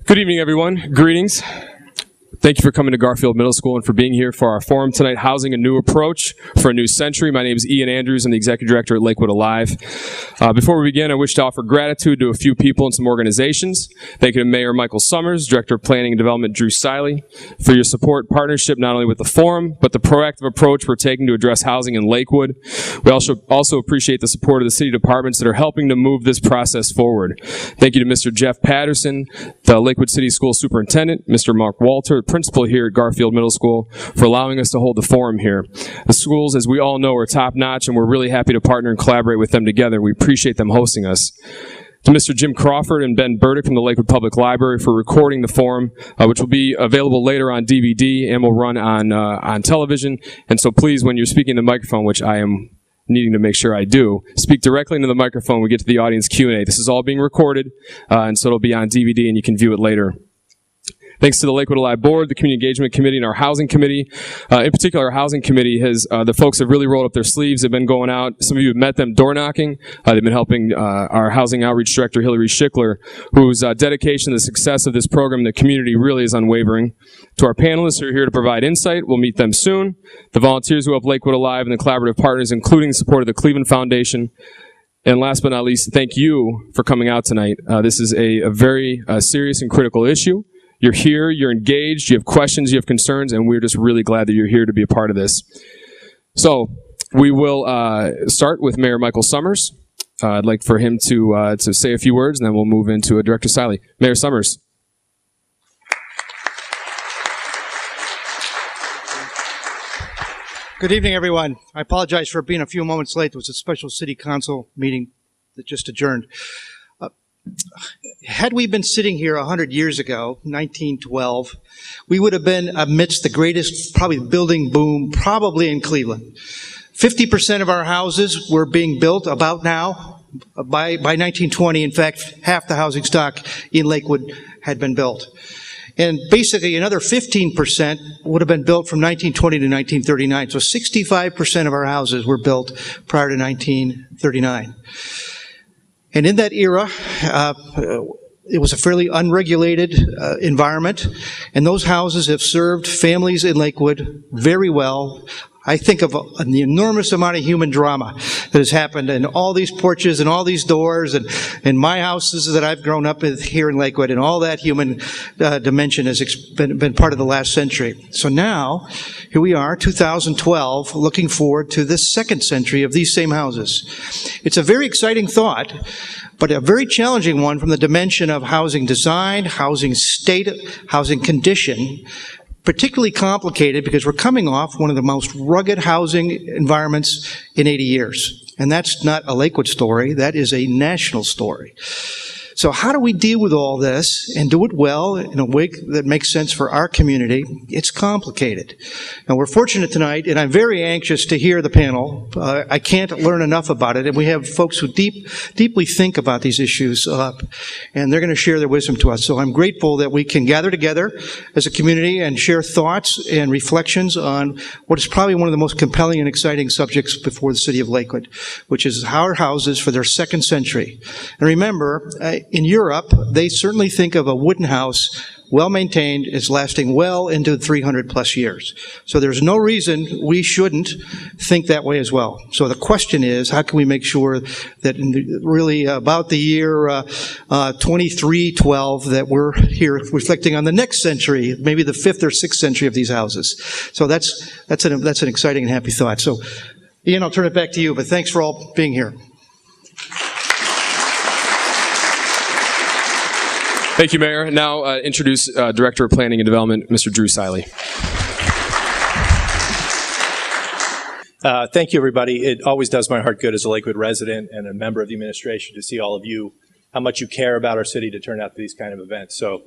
Good evening, everyone. Greetings. Thank you for coming to Garfield Middle School and for being here for our forum tonight, Housing a New Approach for a New Century. My name is Ian Andrews. I'm the Executive Director at LakewoodAlive. Before we begin, I wish to offer gratitude to a few people and some organizations. Thank you to Mayor Michael Summers, Director of Planning and Development Drew Siley, for your support and partnership not only with the forum, but the proactive approach we're taking to address housing in Lakewood. We also appreciate the support of the city departments that are helping to move this process forward. Thank you to Mr. Jeff Patterson, the Lakewood City School Superintendent, Mr. Mark Walter, principal here at Garfield Middle School, for allowing us to hold the forum here. The schools, as we all know, are top-notch, and we're really happy to partner and collaborate with them together. We appreciate them hosting us. To Mr. Jim Crawford and Ben Burdick from the Lakewood Public Library for recording the forum, which will be available later on DVD and will run on television. And so please, when you're speaking in the microphone, which I am needing to make sure I do, speak directly into the microphone when we get to the audience Q&A. This is all being recorded, and so it'll be on DVD and you can view it later. Thanks to the LakewoodAlive Board, the Community Engagement Committee, and our Housing Committee. In particular, our Housing Committee has, the folks have really rolled up their sleeves. They've been going out. Some of you have met them door knocking. They've been helping our Housing Outreach Director, Hilary Schickler, whose dedication to the success of this program in the community really is unwavering. To our panelists who are here to provide insight, we'll meet them soon. The volunteers who help LakewoodAlive and the collaborative partners, including the support of the Cleveland Foundation. And last but not least, thank you for coming out tonight. This is a very serious and critical issue. You're here, you're engaged, you have questions, you have concerns, and we're just really glad that you're here to be a part of this. So we will start with Mayor Michael Summers. I'd like for him to say a few words, and then we'll move into Director Siley. Mayor Summers. Good evening, everyone. I apologize for being a few moments late. There was a special city council meeting that just adjourned. Had we been sitting here 100 years ago, 1912, we would have been amidst the greatest, probably, building boom, probably in Cleveland. 50% of our houses were being built about now. By 1920, in fact, half the housing stock in Lakewood had been built. And basically another 15% would have been built from 1920 to 1939. So 65% of our houses were built prior to 1939. And in that era, it was a fairly unregulated environment, and those houses have served families in Lakewood very well. I think of the enormous amount of human drama that has happened in all these porches and all these doors and in my houses that I've grown up with here in Lakewood, and all that human dimension has been part of the last century. So now, here we are, 2012, looking forward to this second century of these same houses. It's a very exciting thought, but a very challenging one from the dimension of housing design, housing state, housing condition. Particularly complicated because we're coming off one of the most rugged housing environments in 80 years. And that's not a Lakewood story, that is a national story. So how do we deal with all this and do it well in a way that makes sense for our community? It's complicated. And we're fortunate tonight, and I'm very anxious to hear the panel. I can't learn enough about it, and we have folks who deeply think about these issues, and they're going to share their wisdom to us. So I'm grateful that we can gather together as a community and share thoughts and reflections on what is probably one of the most compelling and exciting subjects before the City of Lakewood, which is our houses for their second century. And remember, in Europe, they certainly think of a wooden house, well-maintained, as lasting well into 300 plus years. So there's no reason we shouldn't think that way as well. So the question is, how can we make sure that really about the year 2312 that we're here reflecting on the next century, maybe the 5th or 6th century of these houses. So that's an exciting and happy thought. So Ian, I'll turn it back to you, but thanks for all being here. Thank you, Mayor. Now introduce Director of Planning and Development, Mr. Drew Siley. Thank you, everybody. It always does my heart good as a Lakewood resident and a member of the administration to see all of you, how much you care about our city to turn out to these kind of events. So,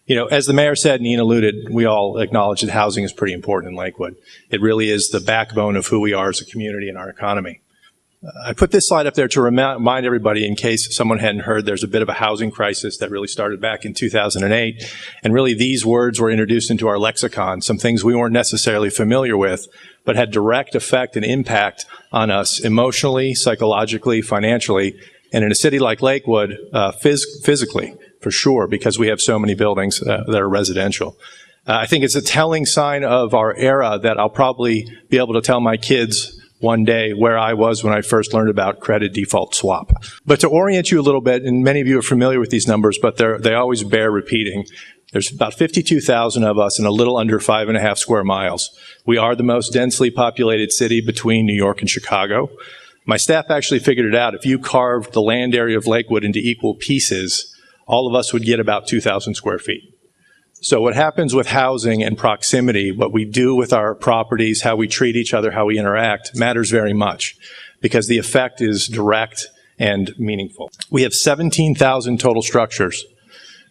you know, as the mayor said and Ian alluded, we all acknowledge that housing is pretty important in Lakewood. It really is the backbone of who we are as a community and our economy. I put this slide up there to remind everybody, in case someone hadn't heard, there's a bit of a housing crisis that really started back in 2008. And really these words were introduced into our lexicon, some things we weren't necessarily familiar with, but had direct effect and impact on us emotionally, psychologically, financially, and in a city like Lakewood, physically, for sure, because we have so many buildings that are residential. I think it's a telling sign of our era that I'll probably be able to tell my kids one day where I was when I first learned about credit default swap. But to orient you a little bit, and many of you are familiar with these numbers, but they always bear repeating. There's about 52,000 of us in a little under 5.5 square miles. We are the most densely populated city between New York and Chicago. My staff actually figured it out. If you carved the land area of Lakewood into equal pieces, all of us would get about 2,000 square feet. So what happens with housing and proximity, what we do with our properties, how we treat each other, how we interact, matters very much because the effect is direct and meaningful. We have 17,000 total structures.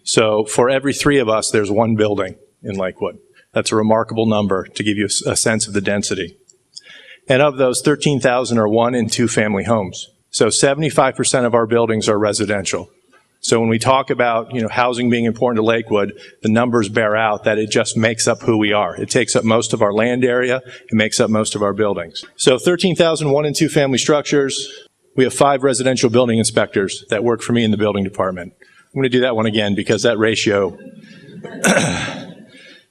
So for every 3 of us, there's 1 building in Lakewood. That's a remarkable number to give you a sense of the density. And of those, 13,000 are 1- and 2-family homes. So 75% of our buildings are residential. So when we talk about, housing being important to Lakewood, the numbers bear out that it just makes up who we are. It takes up most of our land area. It makes up most of our buildings. So 13,000 1- and 2-family structures. We have 5 residential building inspectors that work for me in the building department. I'm going to do that one again because that ratio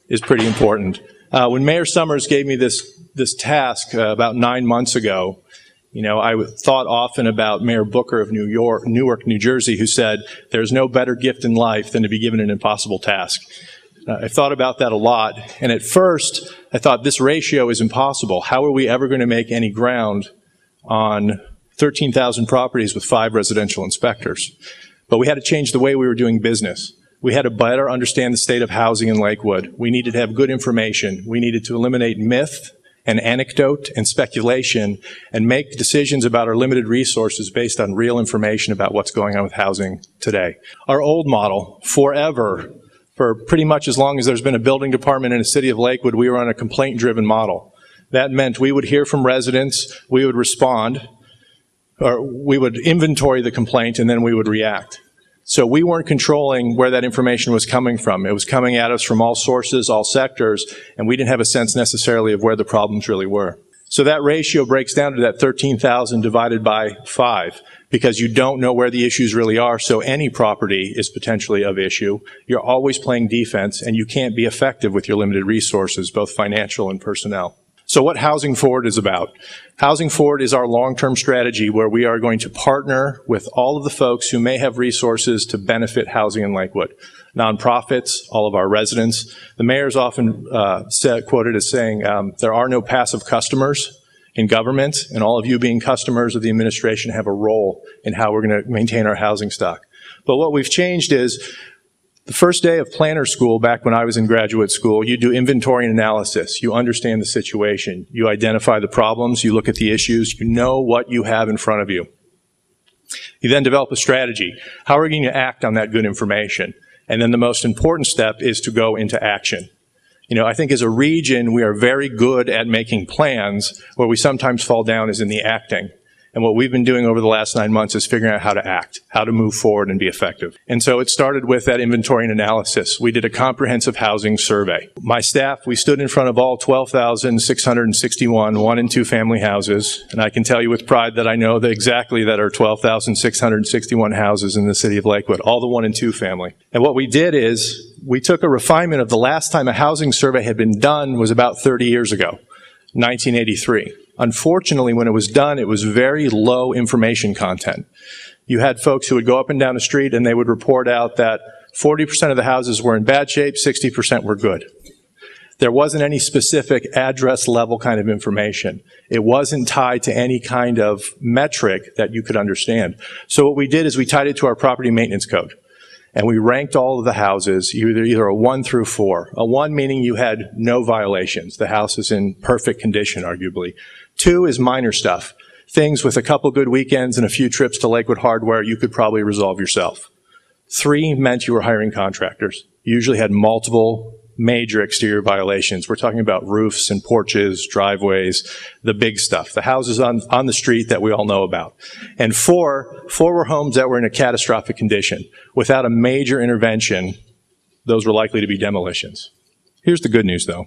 is pretty important. When Mayor Summers gave me this task about 9 months ago, I thought often about Mayor Booker of Newark, New Jersey, who said, "There's no better gift in life than to be given an impossible task." I thought about that a lot, and at first, I thought this ratio is impossible. How are we ever going to make any ground on 13,000 properties with 5 residential inspectors? But we had to change the way we were doing business. We had to better understand the state of housing in Lakewood. We needed to have good information. We needed to eliminate myth and anecdote and speculation and make decisions about our limited resources based on real information about what's going on with housing today. Our old model, forever, for pretty much as long as there's been a building department in the city of Lakewood, we were on a complaint-driven model. That meant we would hear from residents, we would respond, or we would inventory the complaint, and then we would react. So we weren't controlling where that information was coming from. It was coming at us from all sources, all sectors, and we didn't have a sense necessarily of where the problems really were. So that ratio breaks down to that 13,000 divided by 5, because you don't know where the issues really are, so any property is potentially of issue. You're always playing defense, and you can't be effective with your limited resources, both financial and personnel. So what Housing Forward is about? Housing Forward is our long-term strategy where we are going to partner with all of the folks who may have resources to benefit housing in Lakewood. Nonprofits, all of our residents. The mayor's often quoted as saying, there are no passive customers in government, and all of you being customers of the administration have a role in how we're going to maintain our housing stock. But what we've changed is, the first day of planner school, back when I was in graduate school, you do inventory and analysis. You understand the situation. You identify the problems. You look at the issues. You know what you have in front of you. You then develop a strategy. How are we going to act on that good information? And then the most important step is to go into action. I think as a region, we are very good at making plans. Where we sometimes fall down is in the acting. And what we've been doing over the last 9 months is figuring out how to act, how to move forward and be effective. And so it started with that inventory and analysis. We did a comprehensive housing survey. My staff, we stood in front of all 12,661 1- and 2-family houses. And I can tell you with pride that I know exactly that are 12,661 houses in the city of Lakewood, all the 1- and 2-family. And what we did is we took a refinement of the last time a housing survey had been done was about 30 years ago, 1983. Unfortunately, when it was done, it was very low information content. You had folks who would go up and down the street and they would report out that 40% of the houses were in bad shape, 60% were good. There wasn't any specific address level kind of information. It wasn't tied to any kind of metric that you could understand. So what we did is we tied it to our property maintenance code. And we ranked all of the houses, either a 1 through 4. A 1 meaning you had no violations. The house is in perfect condition, arguably. 2 is minor stuff. Things with a couple good weekends and a few trips to Lakewood Hardware you could probably resolve yourself. 3 meant you were hiring contractors. You usually had multiple major exterior violations. We're talking about roofs and porches, driveways, the big stuff, the houses on the street that we all know about. And four were homes that were in a catastrophic condition. Without a major intervention, those were likely to be demolitions. Here's the good news, though.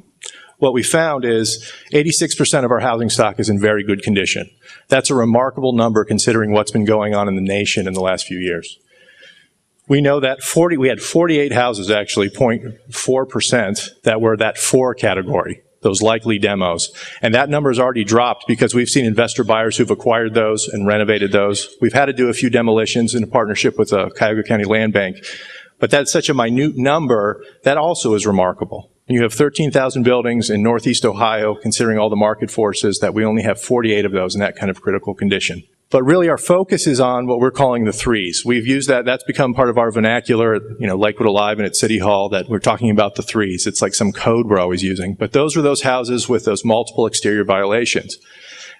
What we found is 86% of our housing stock is in very good condition. That's a remarkable number considering what's been going on in the nation in the last few years. We know that we had 48 houses, actually, 0.4%, that were that 4 category, those likely demos. And that number has already dropped because we've seen investor buyers who've acquired those and renovated those. We've had to do a few demolitions in a partnership with the Cuyahoga County Land Bank. But that's such a minute number, that also is remarkable. And you have 13,000 buildings in Northeast Ohio, considering all the market forces, that we only have 48 of those in that kind of critical condition. But really our focus is on what we're calling the threes. We've used that's become part of our vernacular at, LakewoodAlive and at City Hall, that we're talking about the threes. It's like some code we're always using. But those were those houses with those multiple exterior violations.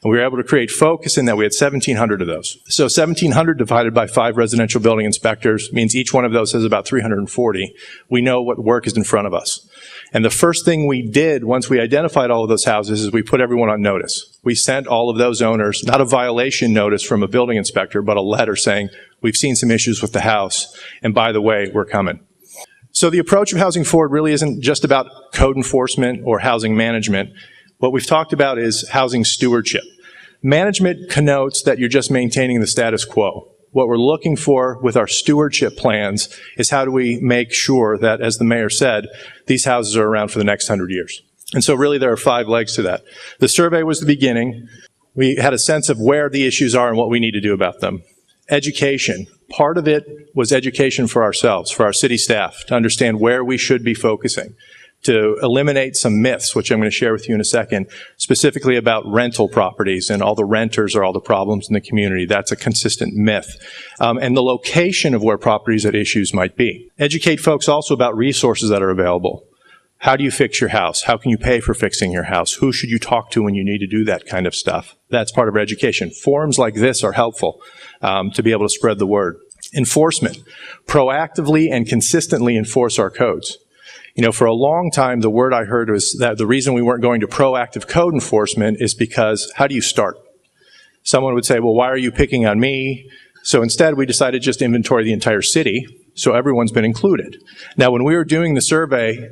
And we were able to create focus in that we had 1,700 of those. So 1,700 divided by 5 residential building inspectors means each one of those has about 340. We know what work is in front of us. And the first thing we did once we identified all of those houses is we put everyone on notice. We sent all of those owners, not a violation notice from a building inspector, but a letter saying, we've seen some issues with the house, and by the way, we're coming. So the approach of Housing Forward really isn't just about code enforcement or housing management. What we've talked about is housing stewardship. Management connotes that you're just maintaining the status quo. What we're looking for with our stewardship plans is how do we make sure that, as the mayor said, these houses are around for the next 100 years. And so really there are 5 legs to that. The survey was the beginning. We had a sense of where the issues are and what we need to do about them. Education. Part of it was education for ourselves, for our city staff, to understand where we should be focusing, to eliminate some myths, which I'm going to share with you in a second, specifically about rental properties and all the renters are all the problems in the community. That's a consistent myth. And the location of where properties at issues might be. Educate folks also about resources that are available. How do you fix your house? How can you pay for fixing your house? Who should you talk to when you need to do that kind of stuff? That's part of our education. Forums like this are helpful to be able to spread the word. Enforcement. Proactively and consistently enforce our codes. For a long time, the word I heard was that the reason we weren't going to proactive code enforcement is because how do you start? Someone would say, well, why are you picking on me? So instead, we decided to just inventory the entire city, so everyone's been included. Now, when we were doing the survey,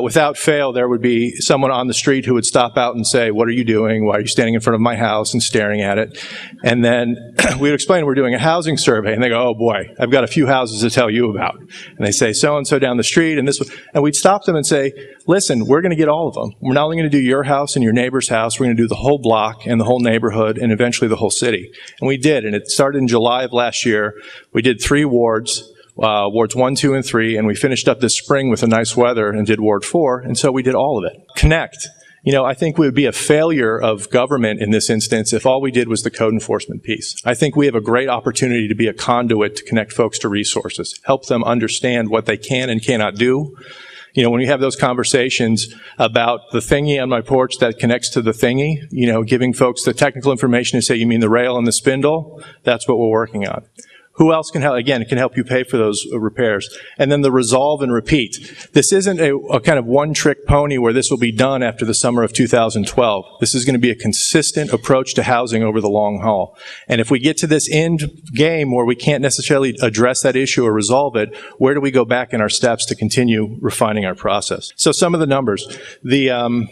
without fail, there would be someone on the street who would stop out and say, what are you doing? Why are you standing in front of my house and staring at it? And then we would explain we're doing a housing survey, and they go, oh boy, I've got a few houses to tell you about. And they say, so-and-so down the street, and this one. And we'd stop them and say, listen, we're going to get all of them. We're not only going to do your house and your neighbor's house, we're going to do the whole block and the whole neighborhood and eventually the whole city. And we did, and it started in July of last year. We did 3 wards. Wards 1, 2, and 3, and we finished up this spring with the nice weather and did Ward 4, and so we did all of it. Connect. I think we would be a failure of government in this instance if all we did was the code enforcement piece. I think we have a great opportunity to be a conduit to connect folks to resources, help them understand what they can and cannot do. When we have those conversations about the thingy on my porch that connects to the thingy, giving folks the technical information and say, you mean the rail and the spindle? That's what we're working on. Who else can help? Again, it can help you pay for those repairs. And then the resolve and repeat. This isn't a kind of one-trick pony where this will be done after the summer of 2012. This is going to be a consistent approach to housing over the long haul. And if we get to this end game where we can't necessarily address that issue or resolve it, where do we go back in our steps to continue refining our process? So some of the numbers. The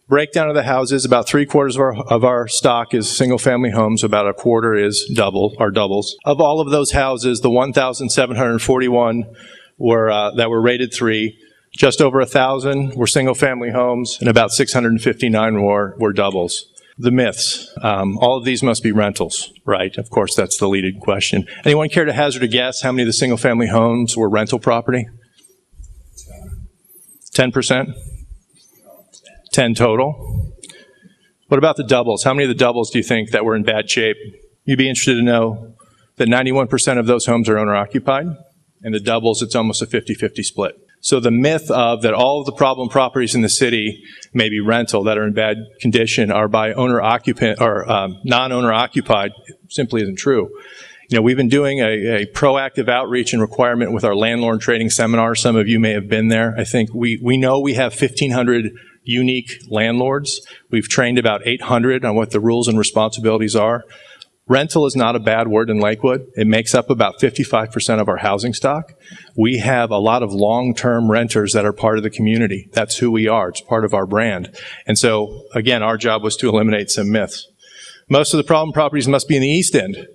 breakdown of the houses, about 3/4 of our stock is single-family homes. About 1/4 is doubles. Of all of those houses, the 1,741 that were rated 3. Just over 1,000 were single-family homes, and about 659 were doubles. The myths. All of these must be rentals, right? Of course, that's the leading question. Anyone care to hazard a guess how many of the single-family homes were rental property? 10%? 10 total. What about the doubles? How many of the doubles do you think that were in bad shape? You'd be interested to know that 91% of those homes are owner-occupied, and the doubles, it's almost a 50-50 split. So the myth of that all of the problem properties in the city may be rental that are in bad condition are by owner-occupant or non-owner-occupied simply isn't true. We've been doing a proactive outreach and requirement with our landlord training seminar. Some of you may have been there. I think we know we have 1,500 unique landlords. We've trained about 800 on what the rules and responsibilities are. Rental is not a bad word in Lakewood. It makes up about 55% of our housing stock. We have a lot of long-term renters that are part of the community. That's who we are. It's part of our brand. And so, again, our job was to eliminate some myths. Most of the problem properties must be in the East End.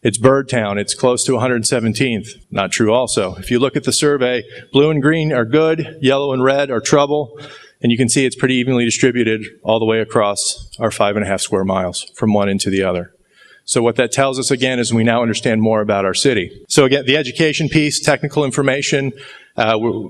It's Birdtown. It's close to 117th. Not true also. If you look at the survey, blue and green are good, yellow and red are trouble, and you can see it's pretty evenly distributed all the way across our 5.5 square miles from one end to the other. So what that tells us, again, is we now understand more about our city. So again, the education piece, technical information,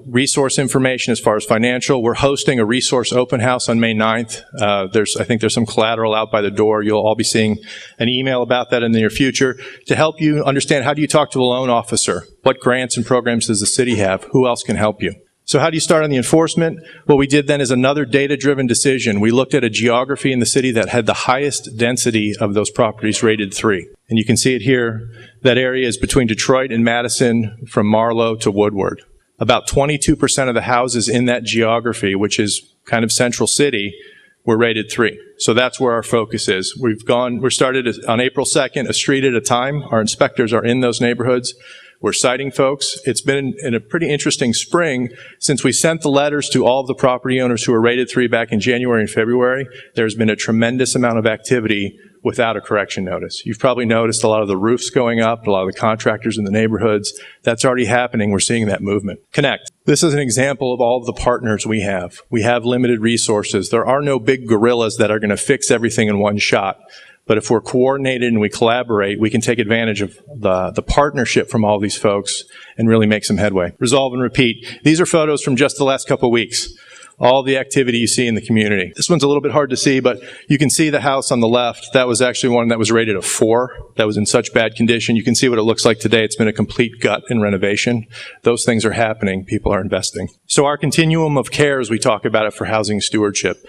resource information as far as financial. We're hosting a resource open house on May 9th. I think there's some collateral out by the door. You'll all be seeing an email about that in the near future to help you understand how do you talk to a loan officer? What grants and programs does the city have? Who else can help you? So how do you start on the enforcement? What we did then is another data-driven decision. We looked at a geography in the city that had the highest density of those properties rated 3. And you can see it here. That area is between Detroit and Madison, from Marlow to Woodward. About 22% of the houses in that geography, which is kind of central city, were rated 3. So that's where our focus is. We started on April 2nd, a street at a time. Our inspectors are in those neighborhoods. We're citing folks. It's been in a pretty interesting spring. Since we sent the letters to all of the property owners who were rated 3 back in January and February, there's been a tremendous amount of activity without a correction notice. You've probably noticed a lot of the roofs going up, a lot of the contractors in the neighborhoods. That's already happening. We're seeing that movement. Connect. This is an example of all of the partners we have. We have limited resources. There are no big gorillas that are going to fix everything in one shot. But if we're coordinated and we collaborate, we can take advantage of the partnership from all these folks and really make some headway. Resolve and repeat. These are photos from just the last couple of weeks. All the activity you see in the community. This one's a little bit hard to see, but you can see the house on the left. That was actually one that was rated a 4. That was in such bad condition. You can see what it looks like today. It's been a complete gut and renovation. Those things are happening. People are investing. So our continuum of care, as we talk about it for housing stewardship.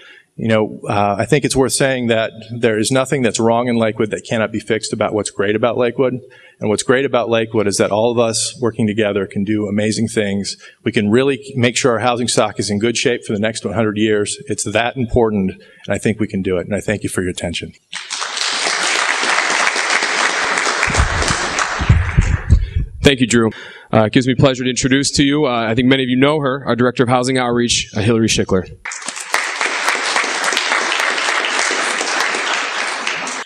I think it's worth saying that there is nothing that's wrong in Lakewood that cannot be fixed about what's great about Lakewood. And what's great about Lakewood is that all of us working together can do amazing things. We can really make sure our housing stock is in good shape for the next 100 years. It's that important, and I think we can do it. And I thank you for your attention. Thank you, Drew. It gives me pleasure to introduce to you, I think many of you know her, our Director of Housing Outreach, Hilary Schickler.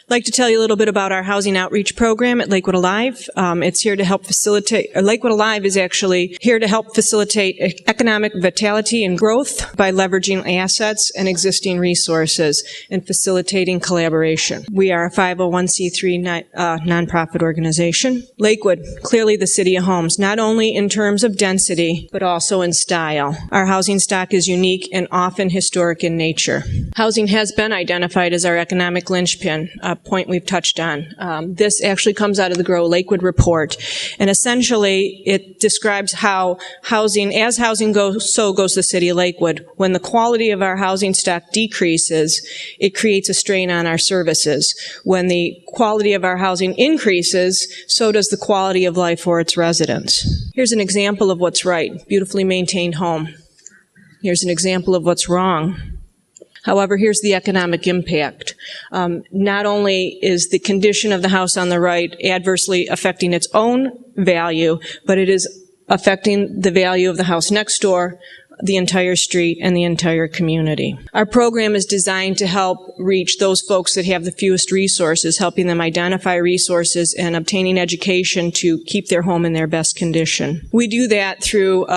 I'd like to tell you a little bit about our housing outreach program at LakewoodAlive. It's here to help facilitate, LakewoodAlive is actually here to help facilitate economic vitality and growth by leveraging assets and existing resources and facilitating collaboration. We are a 501c3 nonprofit organization. Lakewood, clearly the city of homes, not only in terms of density, but also in style. Our housing stock is unique and often historic in nature. Housing has been identified as our economic linchpin, a point we've touched on. This actually comes out of the Grow Lakewood Report. And essentially, it describes how as housing goes, so goes the city of Lakewood. When the quality of our housing stock decreases, it creates a strain on our services. When the quality of our housing increases, so does the quality of life for its residents. Here's an example of what's right. Beautifully maintained home. Here's an example of what's wrong. However, here's the economic impact. Not only is the condition of the house on the right adversely affecting its own value, but it is affecting the value of the house next door, the entire street, and the entire community. Our program is designed to help reach those folks that have the fewest resources, helping them identify resources and obtaining education to keep their home in their best condition. We do that through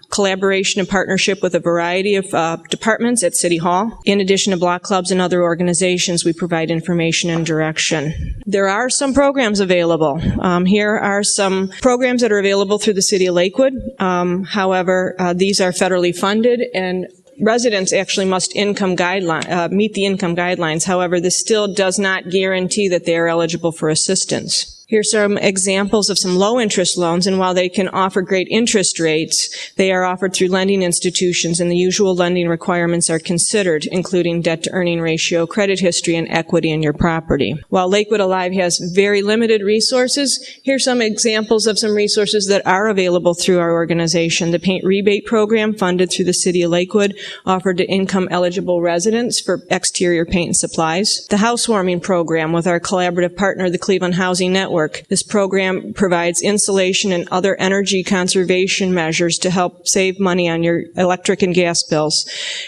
collaboration and partnership with a variety of departments at City Hall. In addition to block clubs and other organizations, we provide information and direction. There are some programs available. Here are some programs that are available through the City of Lakewood. However, these are federally funded, and residents actually must meet the income guidelines. However, this still does not guarantee that they are eligible for assistance. Here's some examples of some low-interest loans, and while they can offer great interest rates, they are offered through lending institutions, and the usual lending requirements are considered, including debt-to-earning ratio, credit history, and equity in your property. While Lakewood Alive has very limited resources, here's some examples of some resources that are available through our organization. The paint rebate program, funded through the City of Lakewood, offered to income-eligible residents for exterior paint and supplies. The housewarming program with our collaborative partner, the Cleveland Housing Network. This program provides insulation and other energy conservation measures to help save money on your electric and gas bills.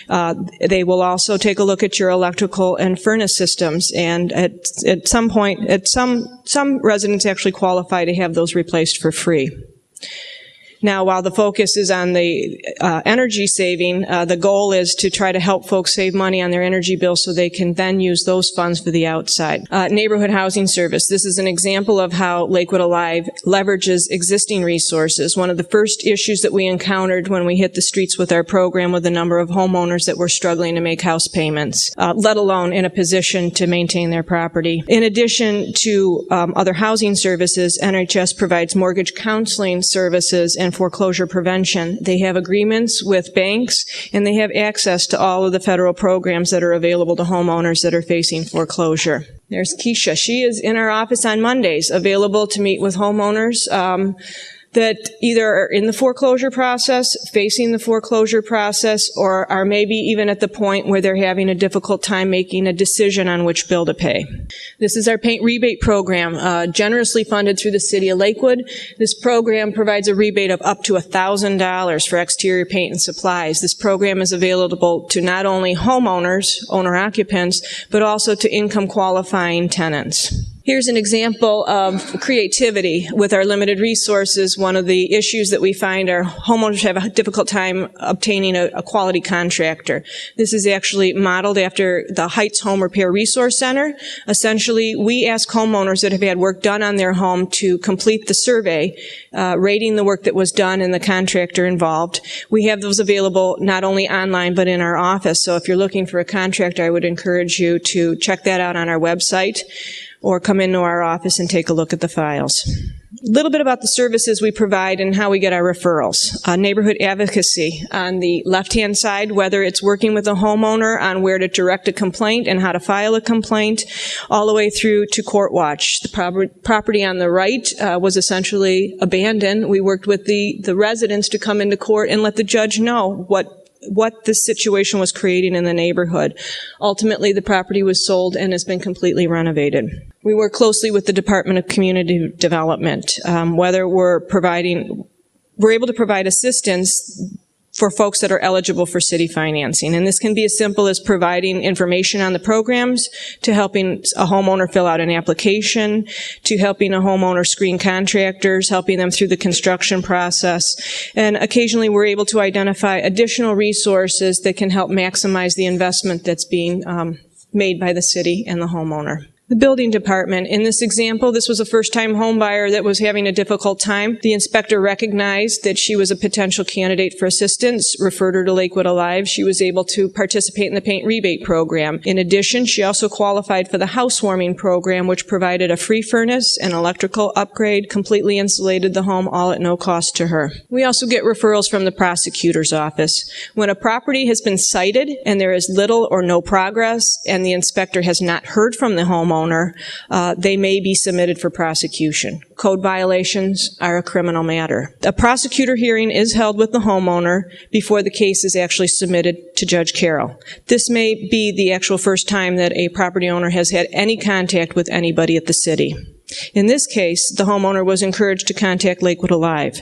They will also take a look at your electrical and furnace systems, and at some point, some residents actually qualify to have those replaced for free. Now, while the focus is on the energy saving, the goal is to try to help folks save money on their energy bills so they can then use those funds for the outside. Neighborhood housing service. This is an example of how Lakewood Alive leverages existing resources. One of the first issues that we encountered when we hit the streets with our program with the number of homeowners that were struggling to make house payments, let alone in a position to maintain their property. In addition to other housing services, NHS provides mortgage counseling services and foreclosure prevention. They have agreements with banks, and they have access to all of the federal programs that are available to homeowners that are facing foreclosure. There's Keisha. She is in our office on Mondays, available to meet with homeowners that either are in the foreclosure process, facing the foreclosure process, or are maybe even at the point where they're having a difficult time making a decision on which bill to pay. This is our paint rebate program, generously funded through the City of Lakewood. This program provides a rebate of up to $1,000 for exterior paint and supplies. This program is available to not only homeowners, owner-occupants, but also to income-qualifying tenants. Here's an example of creativity with our limited resources. One of the issues that we find are homeowners have a difficult time obtaining a quality contractor. This is actually modeled after the Heights Home Repair Resource Center. Essentially, we ask homeowners that have had work done on their home to complete the survey, rating the work that was done and the contractor involved. We have those available not only online but in our office. So if you're looking for a contractor, I would encourage you to check that out on our website, or come into our office and take a look at the files. A little bit about the services we provide and how we get our referrals. Neighborhood advocacy on the left-hand side, whether it's working with a homeowner on where to direct a complaint and how to file a complaint, all the way through to court watch. The property on the right was essentially abandoned. We worked with the residents to come into court and let the judge know what this situation was creating in the neighborhood. Ultimately, the property was sold and has been completely renovated. We work closely with the Department of Community Development, whether we're able to provide assistance for folks that are eligible for city financing. And this can be as simple as providing information on the programs, to helping a homeowner fill out an application, to helping a homeowner screen contractors, helping them through the construction process. And occasionally we're able to identify additional resources that can help maximize the investment that's being made by the city and the homeowner. The building department. In this example, this was a first-time home buyer that was having a difficult time. The inspector recognized that she was a potential candidate for assistance, referred her to Lakewood Alive. She was able to participate in the paint rebate program. In addition, she also qualified for the housewarming program, which provided a free furnace and electrical upgrade, completely insulated the home, all at no cost to her. We also get referrals from the prosecutor's office. When a property has been cited and there is little or no progress and the inspector has not heard from the homeowner, they may be submitted for prosecution. Code violations are a criminal matter. A prosecutor hearing is held with the homeowner before the case is actually submitted to Judge Carroll. This may be the actual first time that a property owner has had any contact with anybody at the city. In this case, the homeowner was encouraged to contact Lakewood Alive.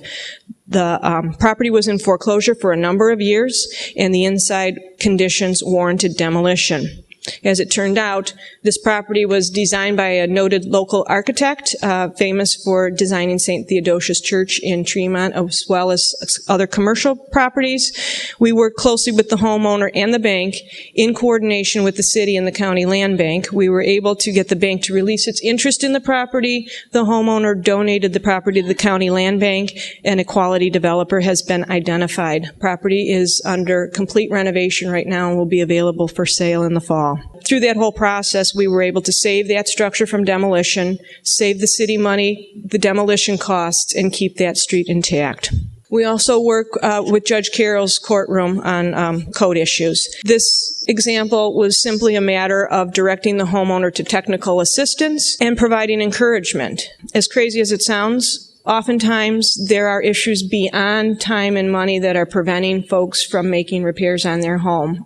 The property was in foreclosure for a number of years, and the inside conditions warranted demolition. As it turned out, this property was designed by a noted local architect, famous for designing St. Theodosius Church in Tremont, as well as other commercial properties. We worked closely with the homeowner and the bank in coordination with the city and the county land bank. We were able to get the bank to release its interest in the property. The homeowner donated the property to the county land bank, and a quality developer has been identified. Property is under complete renovation right now and will be available for sale in the fall. all. Through that whole process, we were able to save that structure from demolition, save the city money, the demolition costs, and keep that street intact. We also work with Judge Carroll's courtroom on code issues. This example was simply a matter of directing the homeowner to technical assistance and providing encouragement. As crazy as it sounds, oftentimes there are issues beyond time and money that are preventing folks from making repairs on their home.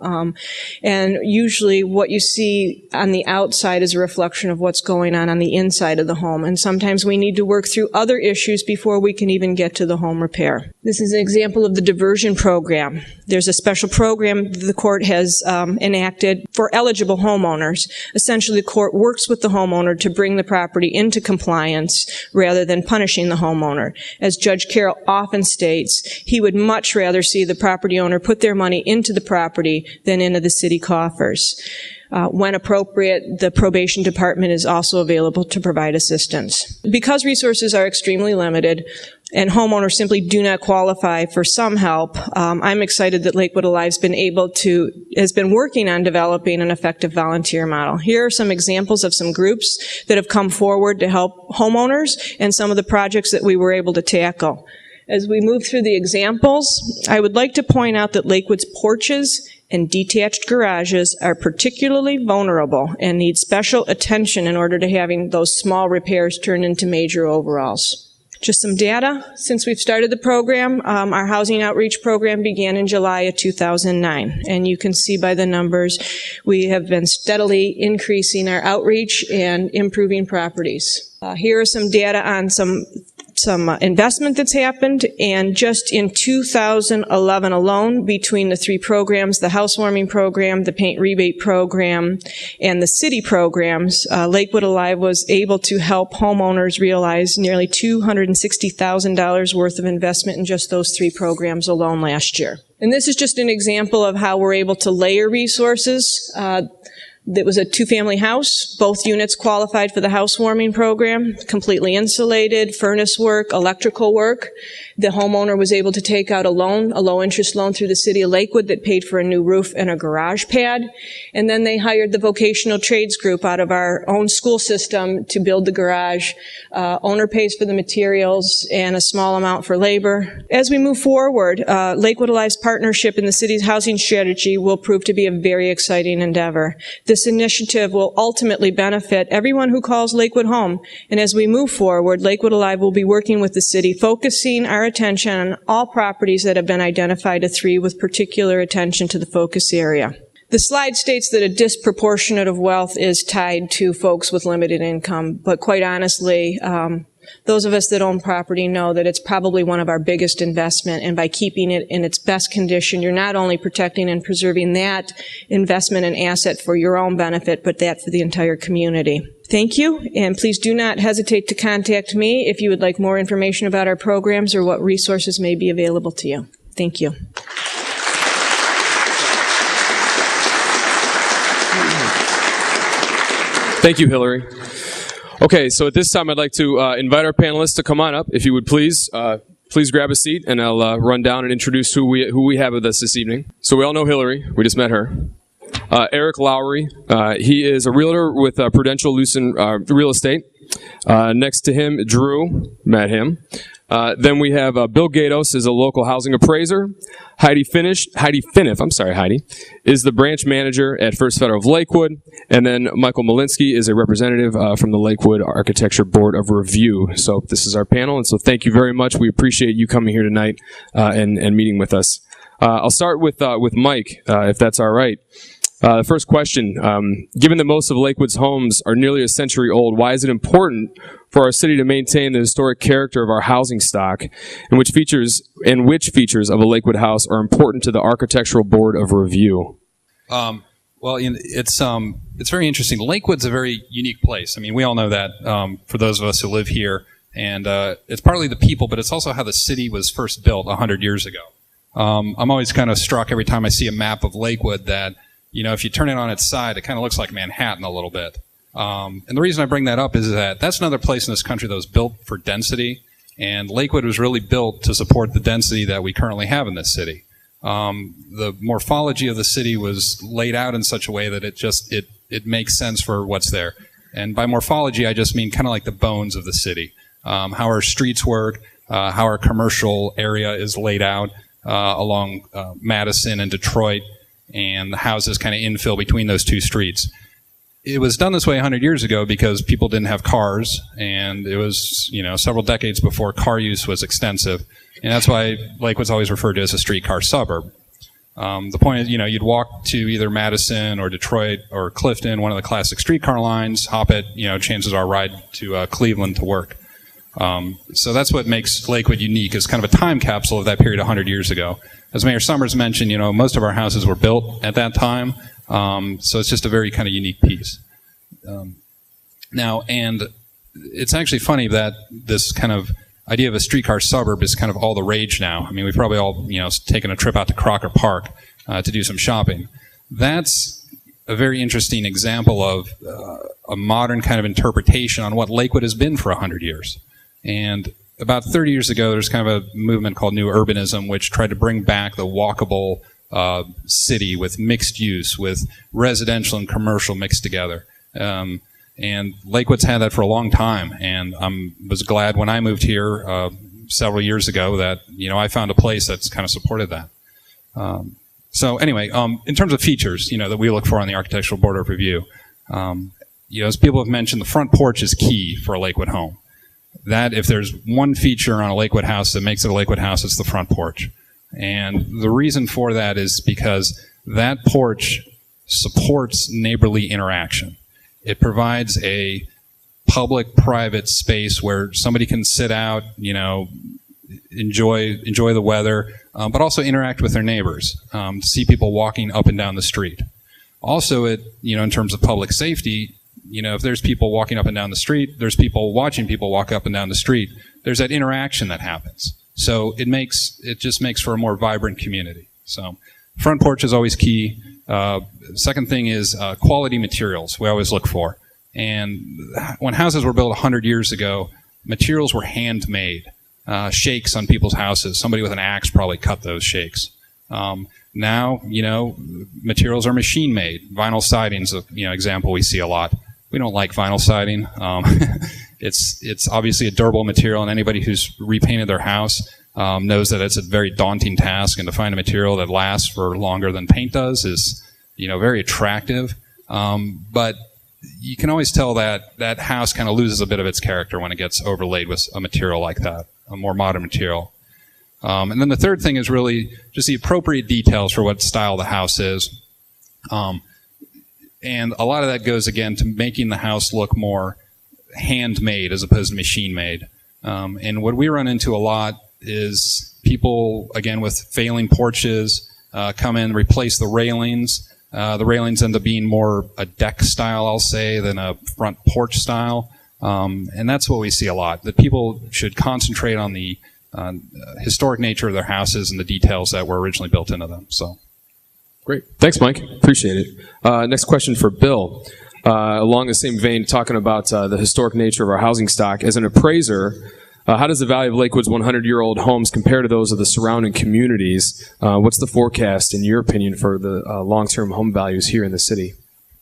And usually what you see on the outside is a reflection of what's going on the inside of the home. And sometimes we need to work through other issues before we can even get to the home repair. This is an example of the diversion program. There's a special program the court has enacted for eligible homeowners. Essentially, the court works with the homeowner to bring the property into compliance rather than punishing the homeowner. As Judge Carroll often states, he would much rather see the property owner put their money into the property than into the city coffers. When appropriate, the probation department is also available to provide assistance. Because resources are extremely limited and homeowners simply do not qualify for some help, I'm excited that LakewoodAlive has been working on developing an effective volunteer model. Here are some examples of some groups that have come forward to help homeowners and some of the projects that we were able to tackle. As we move through the examples, I would like to point out that Lakewood's porches and detached garages are particularly vulnerable and need special attention in order to having those small repairs turn into major overhauls. Just some data. Since we've started the program, our housing outreach program began in July of 2009. And you can see by the numbers, we have been steadily increasing our outreach and improving properties. Here are some data on some investment that's happened, and just in 2011 alone, between the three programs, the housewarming program, the paint rebate program, and the city programs, LakewoodAlive was able to help homeowners realize nearly $260,000 worth of investment in just those three programs alone last year. And this is just an example of how we're able to layer resources. It was a two-family house. Both units qualified for the housewarming program, completely insulated, furnace work, electrical work. The homeowner was able to take out a loan, a low-interest loan through the City of Lakewood that paid for a new roof and a garage pad. And then they hired the vocational trades group out of our own school system to build the garage. Owner pays for the materials and a small amount for labor. As we move forward, LakewoodAlive's partnership in the city's housing strategy will prove to be a very exciting endeavor. This initiative will ultimately benefit everyone who calls Lakewood home. And as we move forward, LakewoodAlive will be working with the city, focusing our attention on all properties that have been identified to three, with particular attention to the focus area. The slide states that a disproportionate of wealth is tied to folks with limited income, but quite honestly, those of us that own property know that it's probably one of our biggest investment, and by keeping it in its best condition, you're not only protecting and preserving that investment and asset for your own benefit, but that for the entire community. Thank you, and please do not hesitate to contact me if you would like more information about our programs or what resources may be available to you. Thank you. Thank you, Hilary. Okay, so at this time, I'd like to invite our panelists to come on up, if you would please. Please grab a seat, and I'll run down and introduce who we have with us this evening. So we all know Hilary. We just met her. Eric Lowry. He is a realtor with Prudential Lucent Real Estate. Next to him, Drew. Met him. Then we have Bill Gatos is a local housing appraiser. Heidi Finnif, is the branch manager at First Federal of Lakewood. And then Michael Malinsky is a representative from the Lakewood Architecture Board of Review. So this is our panel, and so thank you very much. We appreciate you coming here tonight and meeting with us. I'll start with Mike, if that's all right. The first question, given that most of Lakewood's homes are nearly a century old, why is it important for our city to maintain the historic character of our housing stock, and which features of a Lakewood house are important to the Architectural Board of Review? Well, it's very interesting. Lakewood's a very unique place. I mean, we all know that for those of us who live here, and it's partly the people, but it's also how the city was first built 100 years ago. I'm always kind of struck every time I see a map of Lakewood that, if you turn it on its side, it kind of looks like Manhattan a little bit. And the reason I bring that up is that that's another place in this country that was built for density, and Lakewood was really built to support the density that we currently have in this city. The morphology of the city was laid out in such a way that it makes sense for what's there. And by morphology, I just mean kind of like the bones of the city. How our streets work, how our commercial area is laid out along Madison and Detroit, and the houses kind of infill between those two streets. It was done this way 100 years ago because people didn't have cars, and it was, several decades before car use was extensive. And that's why Lakewood's always referred to as a streetcar suburb. The point is, you'd walk to either Madison or Detroit or Clifton, one of the classic streetcar lines, hop it, chances are ride to Cleveland to work. So that's what makes Lakewood unique, is kind of a time capsule of that period 100 years ago. As Mayor Summers mentioned, most of our houses were built at that time. So it's just a very kind of unique piece. Now, and it's actually funny that this kind of idea of a streetcar suburb is kind of all the rage now. I mean, we've probably all, taken a trip out to Crocker Park to do some shopping. That's a very interesting example of a modern kind of interpretation on what Lakewood has been for 100 years. And about 30 years ago, there's kind of a movement called New Urbanism, which tried to bring back the walkable city with mixed use, with residential and commercial mixed together. And Lakewood's had that for a long time, and I was glad when I moved here several years ago that, I found a place that's kind of supported that. So anyway, in terms of features, that we look for on the Architectural Board of Review, as people have mentioned, the front porch is key for a Lakewood home. That if there's one feature on a Lakewood house that makes it a Lakewood house, it's the front porch. And the reason for that is because that porch supports neighborly interaction. It provides a public-private space where somebody can sit out, enjoy the weather, but also interact with their neighbors, see people walking up and down the street. Also, in terms of public safety, if there's people walking up and down the street, there's people watching people walk up and down the street, there's that interaction that happens. So it just makes for a more vibrant community. So front porch is always key. Second thing is quality materials we always look for. And when houses were built 100 years ago, materials were handmade. Shakes on people's houses. Somebody with an axe probably cut those shakes. Now, materials are machine made. Vinyl siding's an example we see a lot. We don't like vinyl siding. It's obviously a durable material, and anybody who's repainted their house knows that it's a very daunting task, and to find a material that lasts for longer than paint does is, very attractive. But you can always tell that that house kind of loses a bit of its character when it gets overlaid with a material like that, a more modern material. And then the third thing is really just the appropriate details for what style the house is. And a lot of that goes, again, to making the house look more handmade as opposed to machine-made. And what we run into a lot is people, again, with failing porches, come in, replace the railings. The railings end up being more a deck style, I'll say, than a front porch style. And that's what we see a lot, that people should concentrate on the historic nature of their houses and the details that were originally built into them. So, great. Thanks, Mike. Appreciate it. Next question for Bill. Along the same vein, talking about the historic nature of our housing stock. As an appraiser, how does the value of Lakewood's 100-year-old homes compare to those of the surrounding communities? What's the forecast, in your opinion, for the long-term home values here in the city?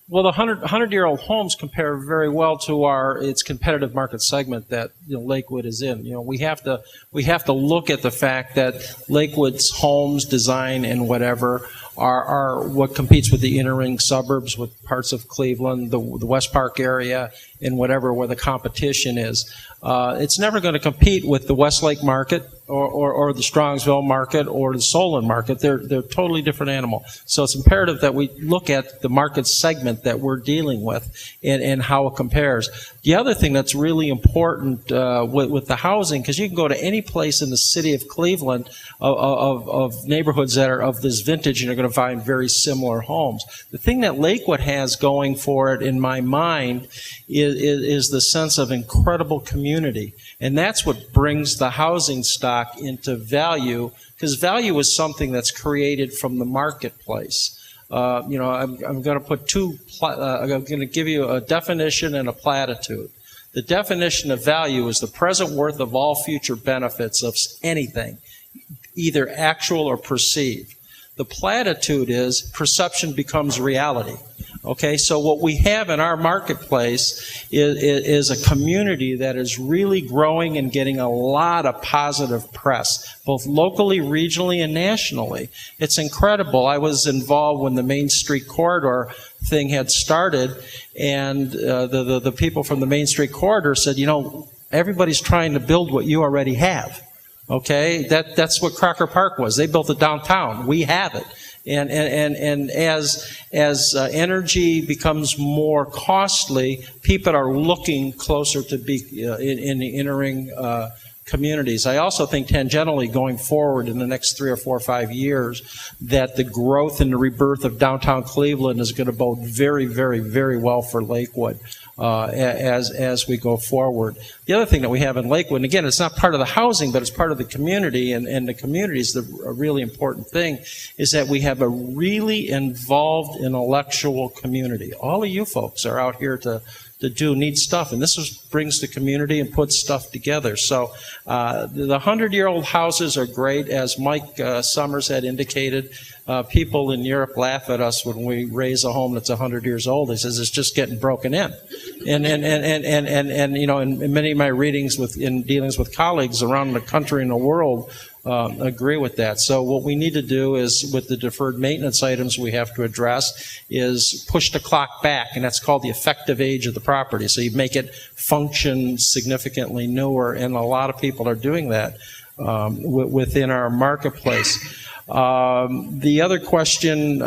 Well, the 100-year-old homes compare very well to its competitive market segment that Lakewood is in. We have to look at the fact that Lakewood's homes, design, and whatever are what competes with the inner ring suburbs, with parts of Cleveland, the West Park area, and whatever where the competition is. It's never going to compete with the Westlake market or the Strongsville market or the Solon market. They're totally different animal. So it's imperative that we look at the market segment that we're dealing with and how it compares. The other thing that's really important with the housing, because you can go to any place in the city of Cleveland of neighborhoods that are of this vintage, and you're going to find very similar homes. The thing that Lakewood has going for it, in my mind, is the sense of incredible community. And that's what brings the housing stock into value, because value is something that's created from the marketplace. I'm going to put I'm going to give you a definition and a platitude. The definition of value is the present worth of all future benefits of anything, either actual or perceived. The platitude is perception becomes reality. Okay, so what we have in our marketplace is a community that is really growing and getting a lot of positive press, both locally, regionally, and nationally. It's incredible. I was involved when the Main Street Corridor thing had started, and the people from the Main Street Corridor said, you know, everybody's trying to build what you already have. Okay, that's what Crocker Park was. They built it downtown. We have it. And as energy becomes more costly, people are looking closer to be in the entering communities. I also think tangentially going forward in the next 3 or 4 or 5 years that the growth and the rebirth of downtown Cleveland is going to bode very, very, very well for Lakewood as we go forward. The other thing that we have in Lakewood, and again, it's not part of the housing, but it's part of the community, and the community is a really important thing, is that we have a really involved intellectual community. All of you folks are out here to do neat stuff, and this brings the community and puts stuff together. So the 100-year-old houses are great, as Mike Summers had indicated. People in Europe laugh at us when we raise a home that's 100 years old. He says it's just getting broken in, and you know, in many of my readings in dealings with colleagues around the country and the world, agree with that. So what we need to do is, with the deferred maintenance items we have to address, is push the clock back, and that's called the effective age of the property. So you make it function significantly newer, and a lot of people are doing that within our marketplace. The other question,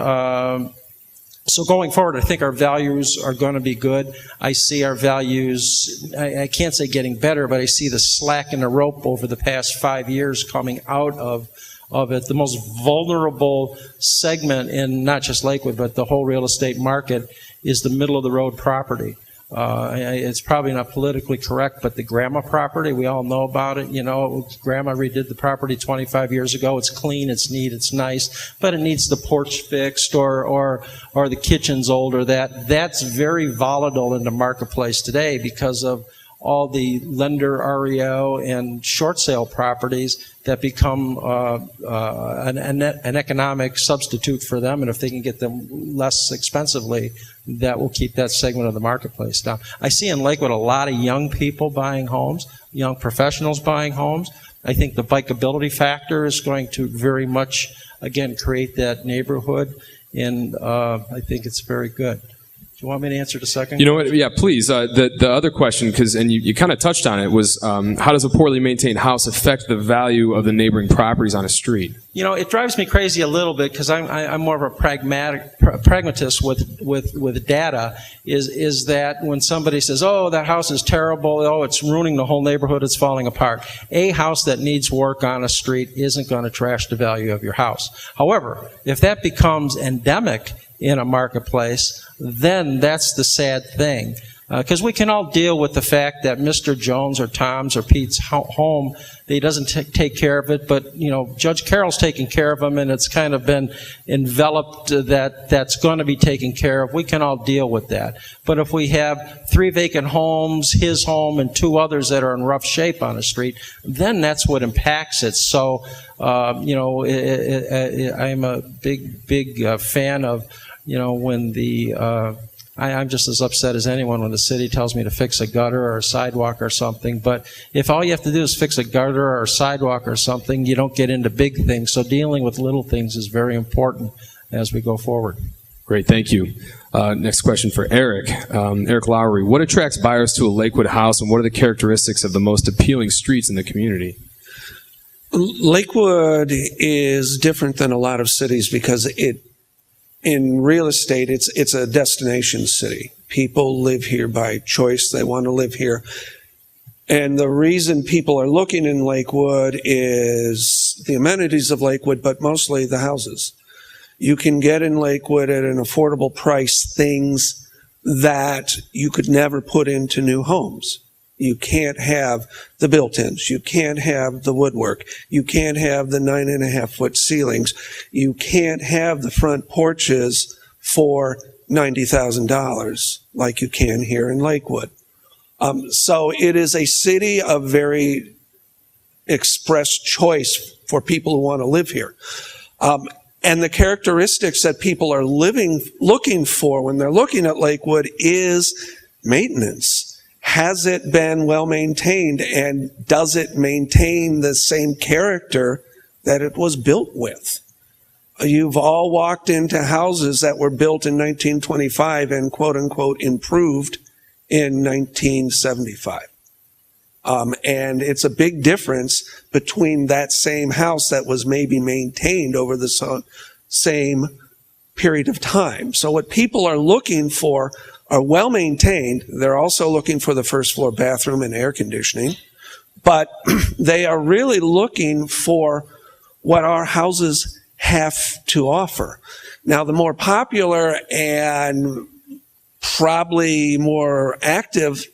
so going forward, I think our values are going to be good. I see our values, I can't say getting better, but I see the slack in the rope over the past 5 years coming out of it. The most vulnerable segment in not just Lakewood, but the whole real estate market is the middle of the road property. It's probably not politically correct, but the grandma property, we all know about it. You know, grandma redid the property 25 years ago. It's clean, it's neat, it's nice, but it needs the porch fixed or the kitchen's older. That's very volatile in the marketplace today because of all the lender REO and short sale properties that become an economic substitute for them, and if they can get them less expensively, that will keep that segment of the marketplace down. I see in Lakewood a lot of young people buying homes, young professionals buying homes. I think the bikeability factor is going to very much, again, create that neighborhood, and I think it's very good. Do you want me to answer the second? You know what? Yeah, please. The other question, and you kind of touched on it, was how does a poorly maintained house affect the value of the neighboring properties on a street? You know, it drives me crazy a little bit because I'm more of a pragmatist with data. Is that when somebody says, "Oh, that house is terrible. Oh, it's ruining the whole neighborhood. It's falling apart." A house that needs work on a street isn't going to trash the value of your house. However, if that becomes endemic in a marketplace, then that's the sad thing. Because we can all deal with the fact that Mr. Jones or Tom's or Pete's home, he doesn't take care of it, but, you know, Judge Carroll's taking care of him, and it's kind of been enveloped that's going to be taken care of. We can all deal with that. But if we have 3 vacant homes, his home, and 2 others that are in rough shape on the street, then that's what impacts it. So, you know, I'm a big fan of, you know, when I'm just as upset as anyone when the city tells me to fix a gutter or a sidewalk or something. But if all you have to do is fix a gutter or a sidewalk or something, you don't get into big things. So dealing with little things is very important as we go forward. Great, thank you. Next question for Eric. Eric Lowry, what attracts buyers to a Lakewood house, and what are the characteristics of the most appealing streets in the community? Lakewood is different than a lot of cities because in real estate, it's a destination city. People live here by choice. They want to live here. And the reason people are looking in Lakewood is the amenities of Lakewood, but mostly the houses. You can get in Lakewood at an affordable price things that you could never put into new homes. You can't have the built-ins. You can't have the woodwork. You can't have the 9.5-foot ceilings. You can't have the front porches for $90,000 like you can here in Lakewood. So it is a city of very express choice for people who want to live here. And the characteristics that people are looking for when they're looking at Lakewood is maintenance. Has it been well maintained, and does it maintain the same character that it was built with? You've all walked into houses that were built in 1925 and quote unquote improved in 1975. And it's a big difference between that same house that was maybe maintained over the same period of time. So what people are looking for are well maintained. They're also looking for the first floor bathroom and air conditioning, but they are really looking for what our houses have to offer. Now, the more popular and probably more active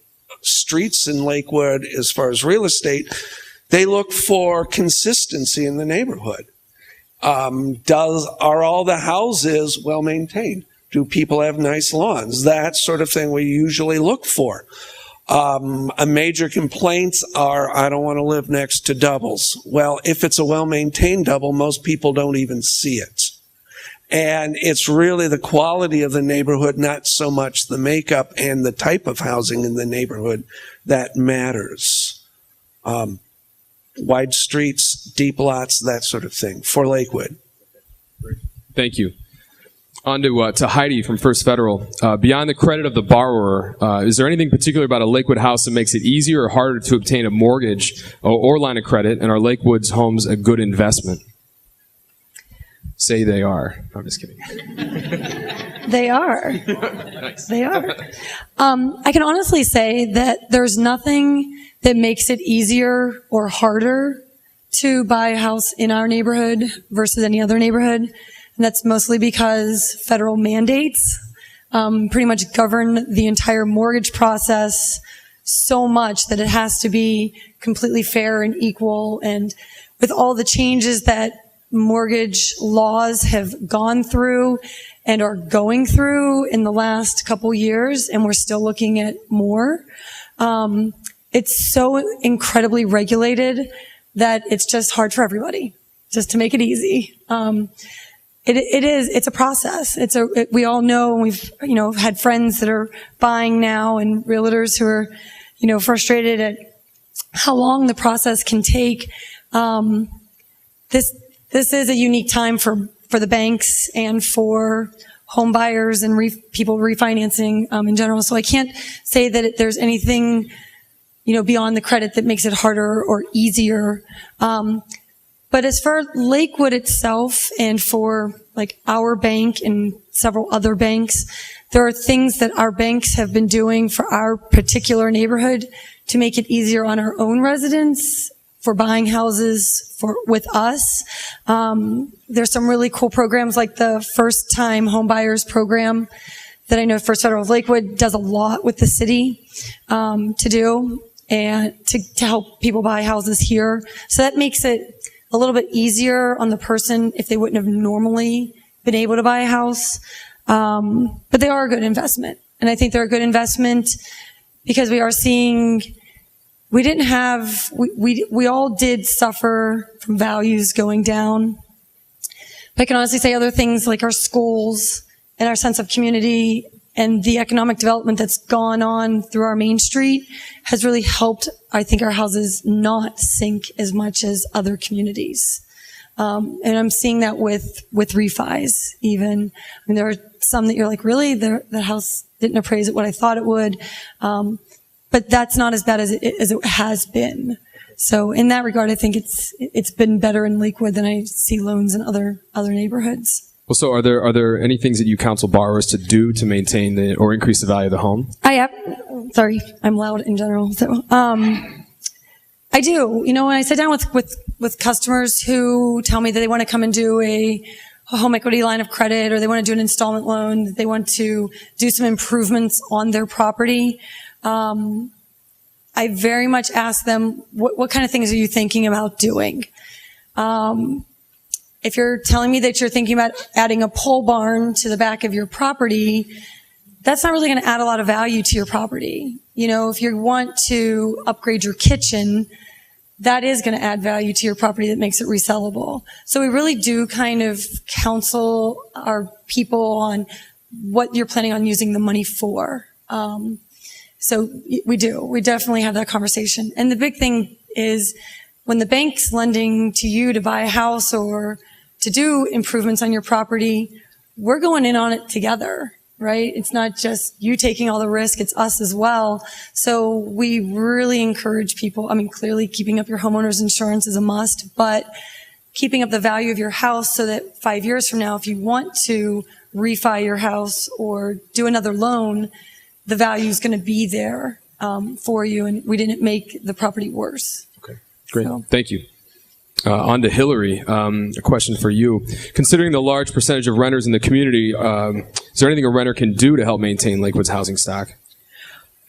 streets in Lakewood as far as real estate, they look for consistency in the neighborhood. Are all the houses well maintained? Do people have nice lawns? That sort of thing we usually look for. A major complaints are, I don't want to live next to doubles. Well, if it's a well-maintained double, most people don't even see it. And it's really the quality of the neighborhood, not so much the makeup and the type of housing in the neighborhood that matters. Wide streets, deep lots, that sort of thing for Lakewood. Thank you. On to Heidi from First Federal. Beyond the credit of the borrower, is there anything particular about a Lakewood house that makes it easier or harder to obtain a mortgage or line of credit? And are Lakewood's homes a good investment? Say they are. I'm just kidding. They are. Nice. They are. I can honestly say that there's nothing that makes it easier or harder to buy a house in our neighborhood versus any other neighborhood. And that's mostly because federal mandates pretty much govern the entire mortgage process so much that it has to be completely fair and equal. And with all the changes that mortgage laws have gone through and are going through in the last couple years, and we're still looking at more, it's so incredibly regulated that it's just hard for everybody, just to make it easy. It's a process. We all know, and we've, had friends that are buying now and realtors who are, frustrated at how long the process can take. This is a unique time for the banks and for home buyers and people refinancing, in general. So I can't say that there's anything, beyond the credit that makes it harder or easier. But as for Lakewood itself and for our bank and several other banks, there are things that our banks have been doing for our particular neighborhood to make it easier on our own residents for buying houses with us. There's some really cool programs like the First Time Home Buyers Program that I know First Federal of Lakewood does a lot with the city to do and to help people buy houses here. So that makes it a little bit easier on the person if they wouldn't have normally been able to buy a house. But they are a good investment. And I think they're a good investment because we are seeing, we all did suffer from values going down. But I can honestly say other things like our schools and our sense of community and the economic development that's gone on through our main street has really helped, I think, our houses not sink as much as other communities. And I'm seeing that with refis even. I mean, there are some that you're like, really? The house didn't appraise at what I thought it would. But that's not as bad as it has been. So in that regard, I think it's been better in Lakewood than I see loans in other neighborhoods. Well, so are there any things that you counsel borrowers to do to maintain or increase the value of the home? Sorry, I'm loud in general. So, I do. When I sit down with customers who tell me that they want to come and do a home equity line of credit, or they want to do an installment loan, that they want to do some improvements on their property, I very much ask them, what kind of things are you thinking about doing? If you're telling me that you're thinking about adding a pole barn to the back of your property, that's not really going to add a lot of value to your property. If you want to upgrade your kitchen, that is going to add value to your property that makes it resellable. So we really do kind of counsel our people on what you're planning on using the money for. So we do. We definitely have that conversation. And the big thing is when the bank's lending to you to buy a house or to do improvements on your property, we're going in on it together, right? It's not just you taking all the risk, it's us as well. So we really encourage people. I mean, clearly keeping up your homeowner's insurance is a must, but keeping up the value of your house so that 5 years from now, if you want to refi your house or do another loan, the value is going to be there for you, and we didn't make the property worse. Okay, great. So. Thank you. On to Hilary, a question for you. Considering the large percentage of renters in the community, is there anything a renter can do to help maintain Lakewood's housing stock?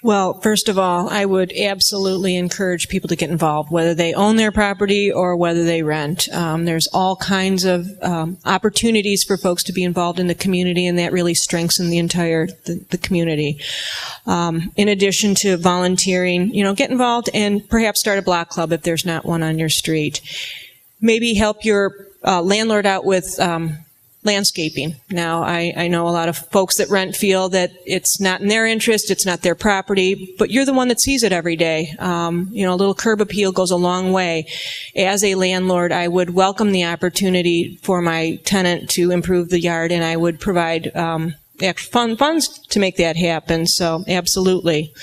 Well, first of all, I would absolutely encourage people to get involved, whether they own their property or whether they rent. There's all kinds of opportunities for folks to be involved in the community, and that really strengthens the entire the community. In addition to volunteering, get involved and perhaps start a block club if there's not one on your street. Maybe help your landlord out with landscaping. Now, I know a lot of folks that rent feel that it's not in their interest, it's not their property, but you're the one that sees it every day. A little curb appeal goes a long way. As a landlord, I would welcome the opportunity for my tenant to improve the yard, and I would provide funds to make that happen, so absolutely.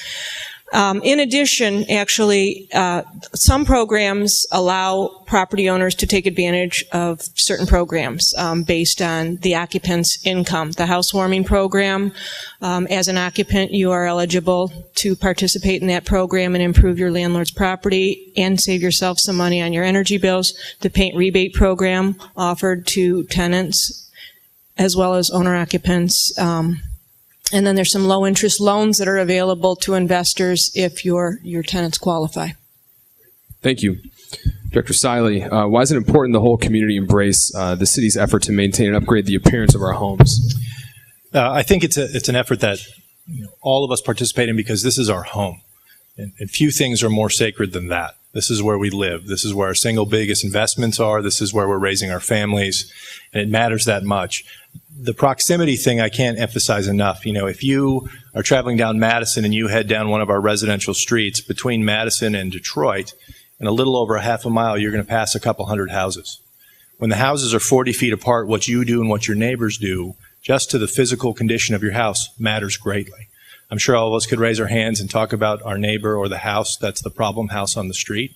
In addition, actually, some programs allow property owners to take advantage of certain programs based on the occupant's income. The housewarming program, as an occupant, you are eligible to participate in that program and improve your landlord's property and save yourself some money on your energy bills. The paint rebate program offered to tenants as well as owner-occupants. And then there's some low-interest loans that are available to investors if your tenants qualify. Thank you. Director Siley, why is it important the whole community embrace the city's effort to maintain and upgrade the appearance of our homes? I think it's an effort that all of us participate in because this is our home. And few things are more sacred than that. This is where we live. This is where our single biggest investments are. This is where we're raising our families. And it matters that much. The proximity thing I can't emphasize enough. If you are traveling down Madison and you head down one of our residential streets between Madison and Detroit, in a little over a half a mile, you're going to pass a couple hundred houses. When the houses are 40 feet apart, what you do and what your neighbors do, just to the physical condition of your house, matters greatly. I'm sure all of us could raise our hands and talk about our neighbor or the house that's the problem house on the street.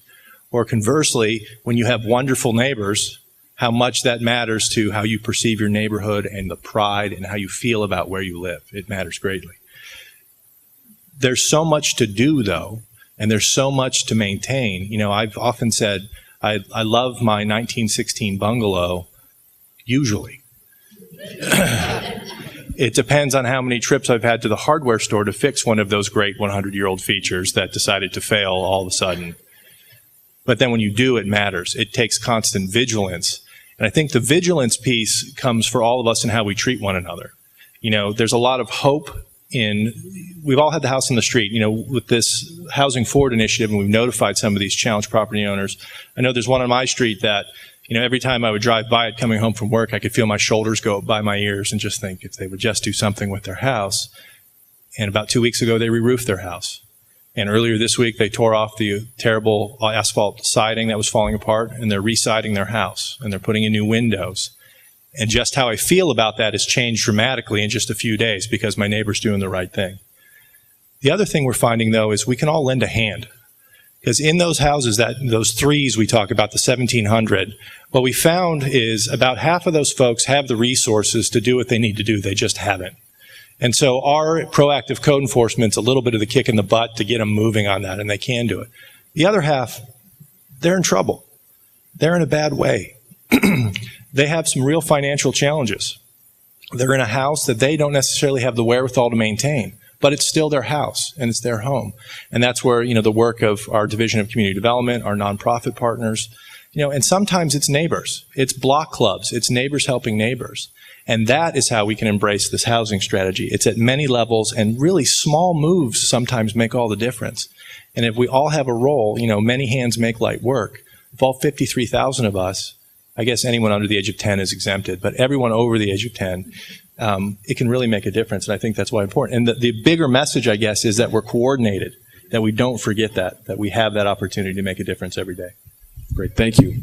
Or conversely, when you have wonderful neighbors, how much that matters to how you perceive your neighborhood and the pride and how you feel about where you live. It matters greatly. There's so much to do, though, and there's so much to maintain. I've often said I love my 1916 bungalow, usually. It depends on how many trips I've had to the hardware store to fix one of those great 100-year-old features that decided to fail all of a sudden. But then when you do, it matters. It takes constant vigilance. And I think the vigilance piece comes for all of us in how we treat one another. There's a lot of hope we've all had the house on the street, with this Housing Forward initiative, and we've notified some of these challenged property owners. I know there's one on my street that, every time I would drive by it coming home from work, I could feel my shoulders go up by my ears and just think if they would just do something with their house. And about 2 weeks ago, they re-roofed their house. And earlier this week, they tore off the terrible asphalt siding that was falling apart, and they're re-siding their house, and they're putting in new windows. And just how I feel about that has changed dramatically in just a few days because my neighbor's doing the right thing. The other thing we're finding, though, is we can all lend a hand. Because in those houses, those threes we talk about, the 1,700, what we found is about half of those folks have the resources to do what they need to do. They just haven't. And so our proactive code enforcement's a little bit of the kick in the butt to get them moving on that, and they can do it. The other half, they're in trouble. They're in a bad way. They have some real financial challenges. They're in a house that they don't necessarily have the wherewithal to maintain, but it's still their house and it's their home. And that's where, the work of our Division of Community Development, our nonprofit partners, And sometimes it's neighbors, it's block clubs, it's neighbors helping neighbors. And that is how we can embrace this housing strategy. It's at many levels, and really small moves sometimes make all the difference. And if we all have a role, many hands make light work. If all 53,000 of us, I guess anyone under the age of 10 is exempted, but everyone over the age of 10, it can really make a difference. And I think that's why it's important. And the bigger message, I guess, is that we're coordinated, that we don't forget that we have that opportunity to make a difference every day. Great, thank you.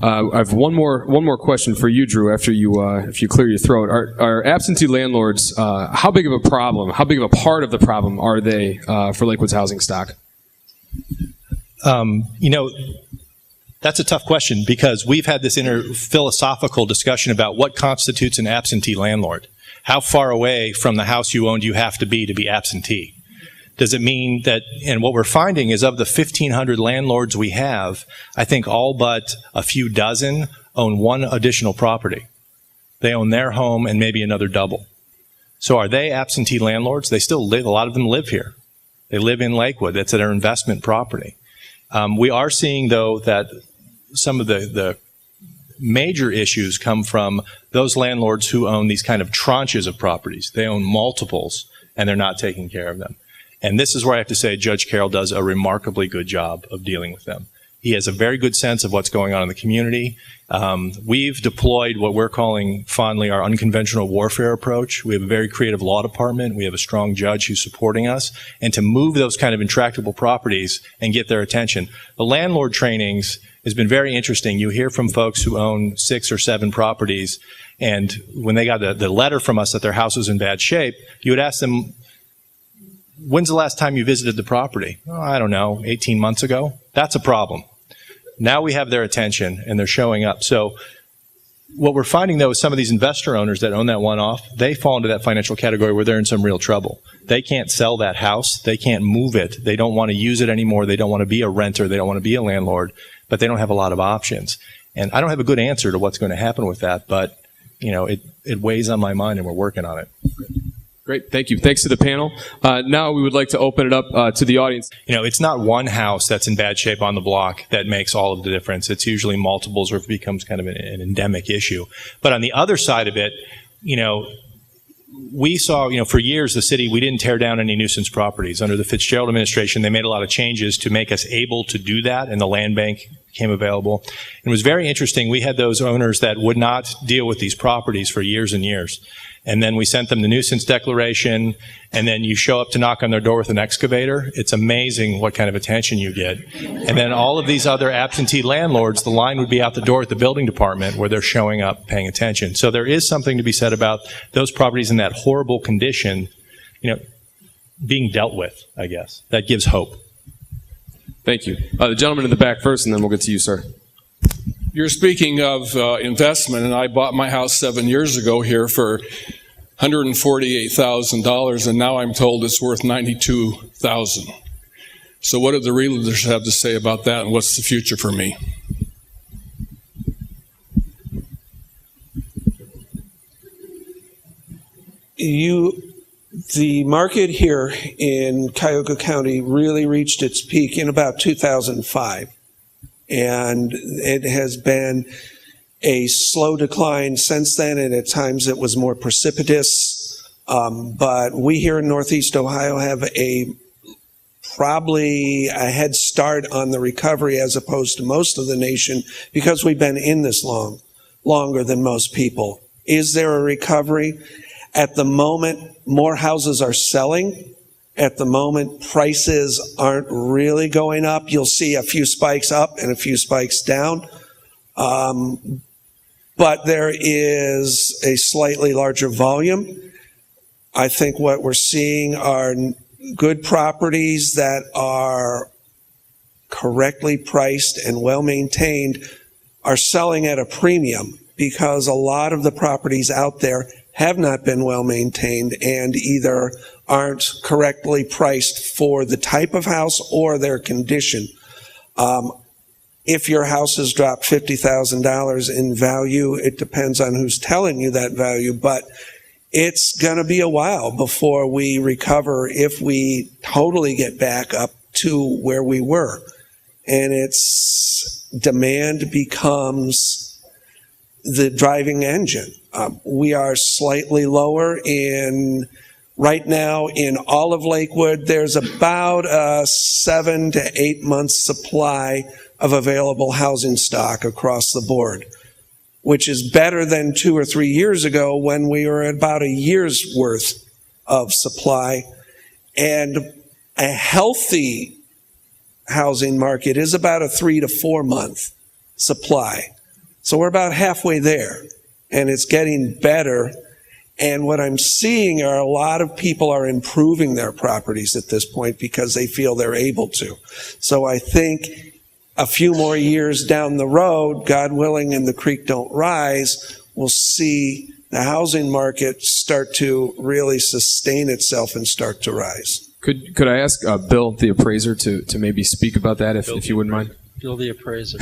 I have one more question for you, Drew. After you, if you clear your throat, are absentee landlords? How big of a problem? How big of a part of the problem are they for Lakewood's housing stock? That's a tough question, because we've had this philosophical discussion about what constitutes an absentee landlord. How far away from the house you own do you have to be absentee? Does it mean that, and what we're finding is of the 1,500 landlords we have, I think all but a few dozen own one additional property. They own their home and maybe another double. So are they absentee landlords? They still live, a lot of them live here. They live in Lakewood. That's their investment property. We are seeing, though, that some of the major issues come from those landlords who own these kind of tranches of properties. They own multiples, and they're not taking care of them. And this is where I have to say Judge Carroll does a remarkably good job of dealing with them. He has a very good sense of what's going on in the community. We've deployed what we're calling fondly our unconventional warfare approach. We have a very creative law department. We have a strong judge who's supporting us. And to move those kind of intractable properties and get their attention. The landlord trainings has been very interesting. You hear from folks who own 6 or 7 properties, and when they got the letter from us that their house was in bad shape, you would ask them, when's the last time you visited the property? Oh, I don't know, 18 months ago. That's a problem. Now we have their attention and they're showing up. So what we're finding, though, is some of these investor owners that own that one-off, they fall into that financial category where they're in some real trouble. They can't sell that house. They can't move it. They don't want to use it anymore. They don't want to be a renter. They don't want to be a landlord, but they don't have a lot of options. And I don't have a good answer to what's going to happen with that, but it weighs on my mind and we're working on it. Great, thank you. Thanks to the panel. Now we would like to open it up to the audience. It's not one house that's in bad shape on the block that makes all of the difference. It's usually multiples, or it becomes kind of an endemic issue. But on the other side of it, we saw, for years, the city, we didn't tear down any nuisance properties. Under the Fitzgerald administration, they made a lot of changes to make us able to do that, and the land bank became available. It was very interesting. We had those owners that would not deal with these properties for years and years. And then we sent them the nuisance declaration, and then you show up to knock on their door with an excavator. It's amazing what kind of attention you get. And then all of these other absentee landlords, the line would be out the door at the building department where they're showing up, paying attention. So there is something to be said about those properties in that horrible condition, being dealt with, I guess. That gives hope. Thank you. The gentleman in the back first, and then we'll get to you, sir. You're speaking of investment, and I bought my house 7 years ago here for $148,000, and now I'm told it's worth $92,000. So what do the realtors have to say about that, and what's the future for me? The market here in Cuyahoga County really reached its peak in about 2005. And it has been a slow decline since then, and at times it was more precipitous. But we here in Northeast Ohio have probably a head start on the recovery as opposed to most of the nation, because we've been in this longer than most people. Is there a recovery? At the moment, more houses are selling. At the moment, prices aren't really going up. You'll see a few spikes up and a few spikes down. But there is a slightly larger volume. I think what we're seeing are good properties that are correctly priced and well maintained are selling at a premium, because a lot of the properties out there have not been well maintained and either aren't correctly priced for the type of house or their condition. If your house has dropped $50,000 in value, it depends on who's telling you that value, but it's going to be a while before we recover, if we totally get back up to where we were. and its demand becomes the driving engine. We are slightly lower right now in all of Lakewood. There's about a 7 to 8 months supply of available housing stock across the board, which is better than 2 or 3 years ago when we were at about a year's worth of supply. And a healthy housing market is about a 3 to 4 month supply. So we're about halfway there, and it's getting better. And what I'm seeing are a lot of people are improving their properties at this point because they feel they're able to. So I think a few more years down the road, God willing, and the creek don't rise, we'll see the housing market start to really sustain itself and start to rise. Could I ask Bill, the appraiser, to maybe speak about that, if you wouldn't mind? Bill, the appraiser.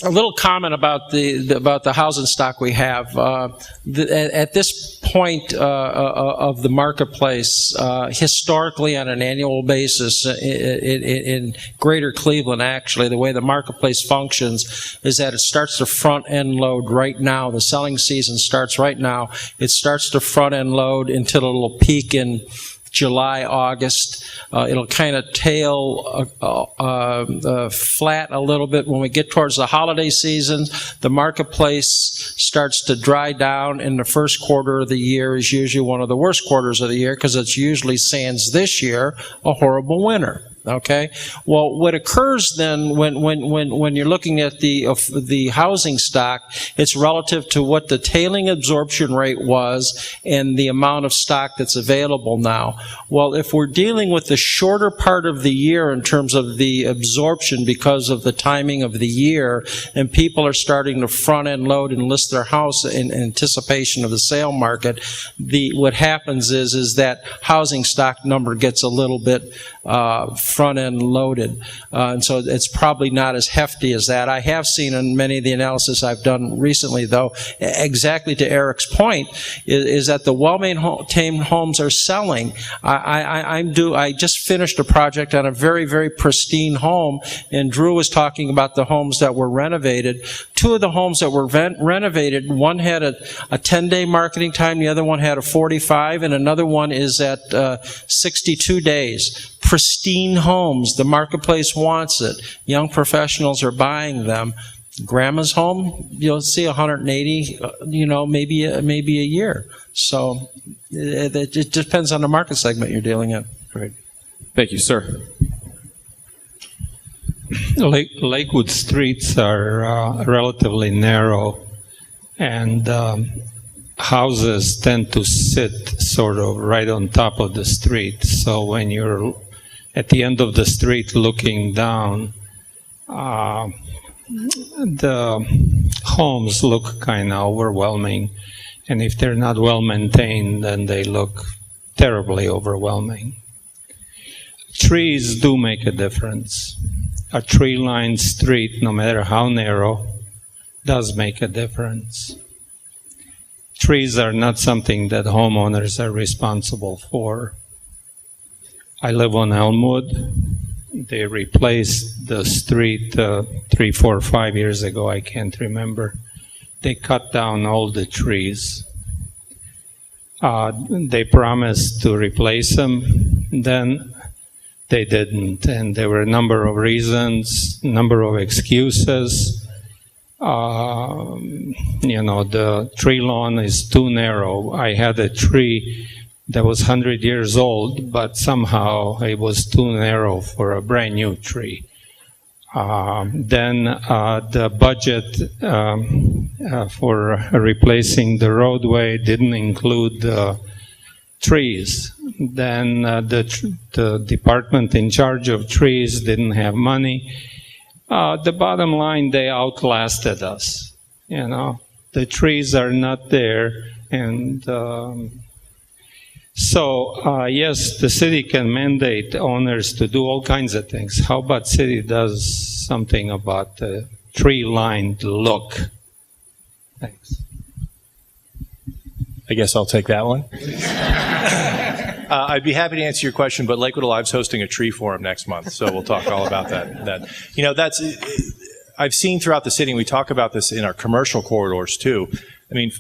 A little comment about the housing stock we have. At this point of the marketplace, historically on an annual basis in Greater Cleveland, actually, the way the marketplace functions is that it starts to front-end load right now. The selling season starts right now. It starts to front-end load until it'll peak in July, August. It'll kind of tail flat a little bit when we get towards the holiday season. The marketplace starts to dry down, and the first quarter of the year is usually one of the worst quarters of the year because it's usually, sans this year, a horrible winter. Okay. Well, what occurs then when you're looking at the housing stock, it's relative to what the tailing absorption rate was and the amount of stock that's available now. Well, if we're dealing with the shorter part of the year in terms of the absorption because of the timing of the year, and people are starting to front-end load and list their house in anticipation of the sale market, what happens is that housing stock number gets a little bit front-end loaded. And so it's probably not as hefty as that. I have seen in many of the analysis I've done recently, though, exactly to Eric's point, is that the well-maintained homes are selling. I just finished a project on a very, very pristine home, and Drew was talking about the homes that were renovated. Two of the homes that were renovated, one had a 10-day marketing time, the other one had a 45, and another one is at 62 days. Pristine homes. The marketplace wants it. Young professionals are buying them. Grandma's home, you'll see 180, maybe a year. So it depends on the market segment you're dealing in. Great. Thank you, sir. Lakewood streets are relatively narrow, and houses tend to sit sort of right on top of the street. So when you're at the end of the street looking down, the homes look kind of overwhelming. And if they're not well maintained, then they look terribly overwhelming. Trees do make a difference. A tree-lined street, no matter how narrow, does make a difference. Trees are not something that homeowners are responsible for. I live on Elmwood. They replaced the street 3, 4, 5 years ago, I can't remember. They cut down all the trees. They promised to replace them, then they didn't. And there were a number of reasons, number of excuses. The tree lawn is too narrow. I had a tree that was 100 years old, but somehow it was too narrow for a brand new tree. Then the budget for replacing the roadway didn't include trees. Then the department in charge of trees didn't have money. The bottom line, they outlasted us. The trees are not there, and yes, the city can mandate owners to do all kinds of things. How about city does something about the tree-lined look? Thanks. I guess I'll take that one. I'd be happy to answer your question, but Lakewood Alive's hosting a tree forum next month, so we'll talk all about that. You know, I've seen throughout the city, and we talk about this in our commercial corridors too. I mean,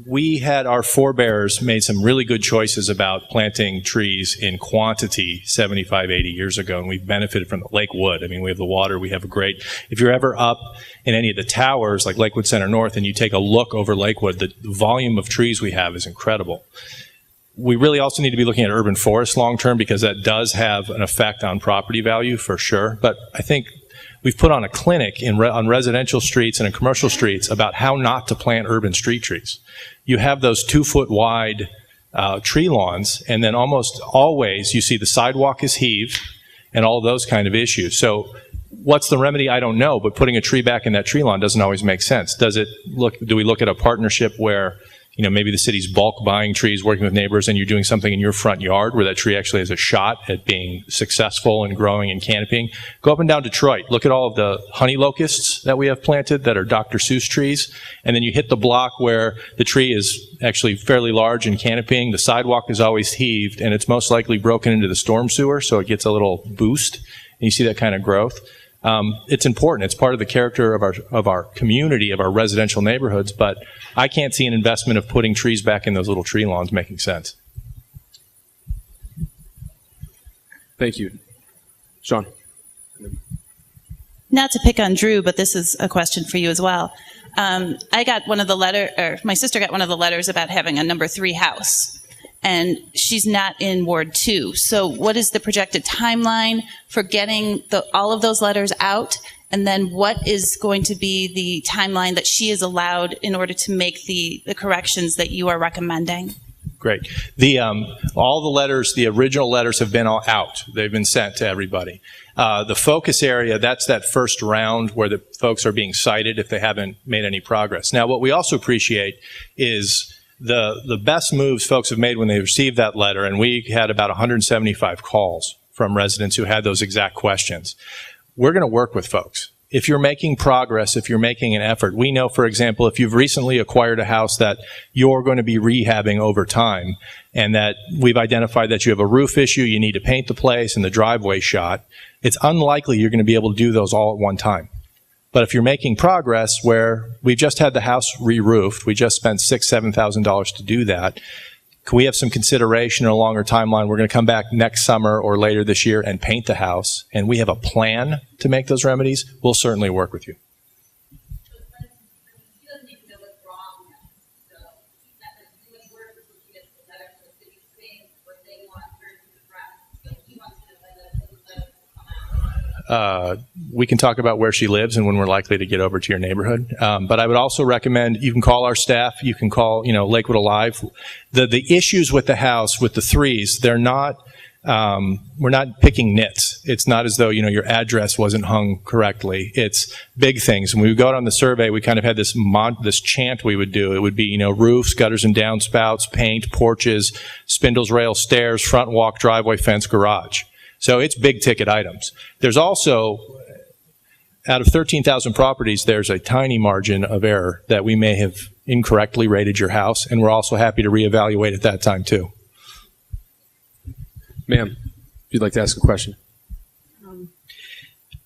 we had our forebears made some really good choices about planting trees in quantity 75, 80 years ago, and we've benefited from the Lakewood. I mean, we have the water, we have a great, if you're ever up in any of the towers like Lakewood Center North and you take a look over Lakewood, the volume of trees we have is incredible. We really also need to be looking at urban forest long term because that does have an effect on property value for sure, but I think we've put on a clinic on residential streets and in commercial streets about how not to plant urban street trees. You have those 2-foot wide tree lawns, and then almost always you see the sidewalk is heaved and all those kind of issues. So what's the remedy? I don't know, but putting a tree back in that tree lawn doesn't always make sense. Do we look at a partnership where, you know, maybe the city's bulk buying trees, working with neighbors, and you're doing something in your front yard where that tree actually has a shot at being successful and growing and canopying? Go up and down Detroit. Look at all of the honey locusts that we have planted that are Dr. Seuss trees. And then you hit the block where the tree is actually fairly large and canopying. The sidewalk is always heaved, and it's most likely broken into the storm sewer, so it gets a little boost. And you see that kind of growth. It's important. It's part of the character of our community, of our residential neighborhoods, but I can't see an investment of putting trees back in those little tree lawns making sense. Thank you. Sean. Not to pick on Drew, but this is a question for you as well. I got one of the my sister got one of the letters about having a number 3 house, and she's not in Ward 2. So what is the projected timeline for getting all of those letters out? And then what is going to be the timeline that she is allowed in order to make the corrections that you are recommending? Great. All the letters, the original letters have been all out. They've been sent to everybody. The focus area, that's that first round where the folks are being cited if they haven't made any progress. Now, what we also appreciate is the best moves folks have made when they received that letter, and we had about 175 calls from residents who had those exact questions. We're going to work with folks. If you're making progress, if you're making an effort, we know, for example, if you've recently acquired a house that you're going to be rehabbing over time, and that we've identified that you have a roof issue, you need to paint the place and the driveway shot, it's unlikely you're going to be able to do those all at one time. But if you're making progress where we've just had the house re-roofed, we just spent $6,000, $7,000 to do that, can we have some consideration and a longer timeline? We're going to come back next summer or later this year and paint the house, and we have a plan to make those remedies. We'll certainly work with you. We can talk about where she lives and when we're likely to get over to your neighborhood. But I would also recommend you can call our staff. You can call, Lakewood Alive. The issues with the house, with the 3s, they're not, we're not picking nits. It's not as though, your address wasn't hung correctly. It's big things. When we go out on the survey, we kind of had this chant we would do. It would be, roofs, gutters and downspouts, paint, porches, spindles, rails, stairs, front walk, driveway, fence, garage. So it's big ticket items. There's also, out of 13,000 properties, there's a tiny margin of error that we may have incorrectly rated your house, and we're also happy to reevaluate at that time too. Ma'am, if you'd like to ask a question.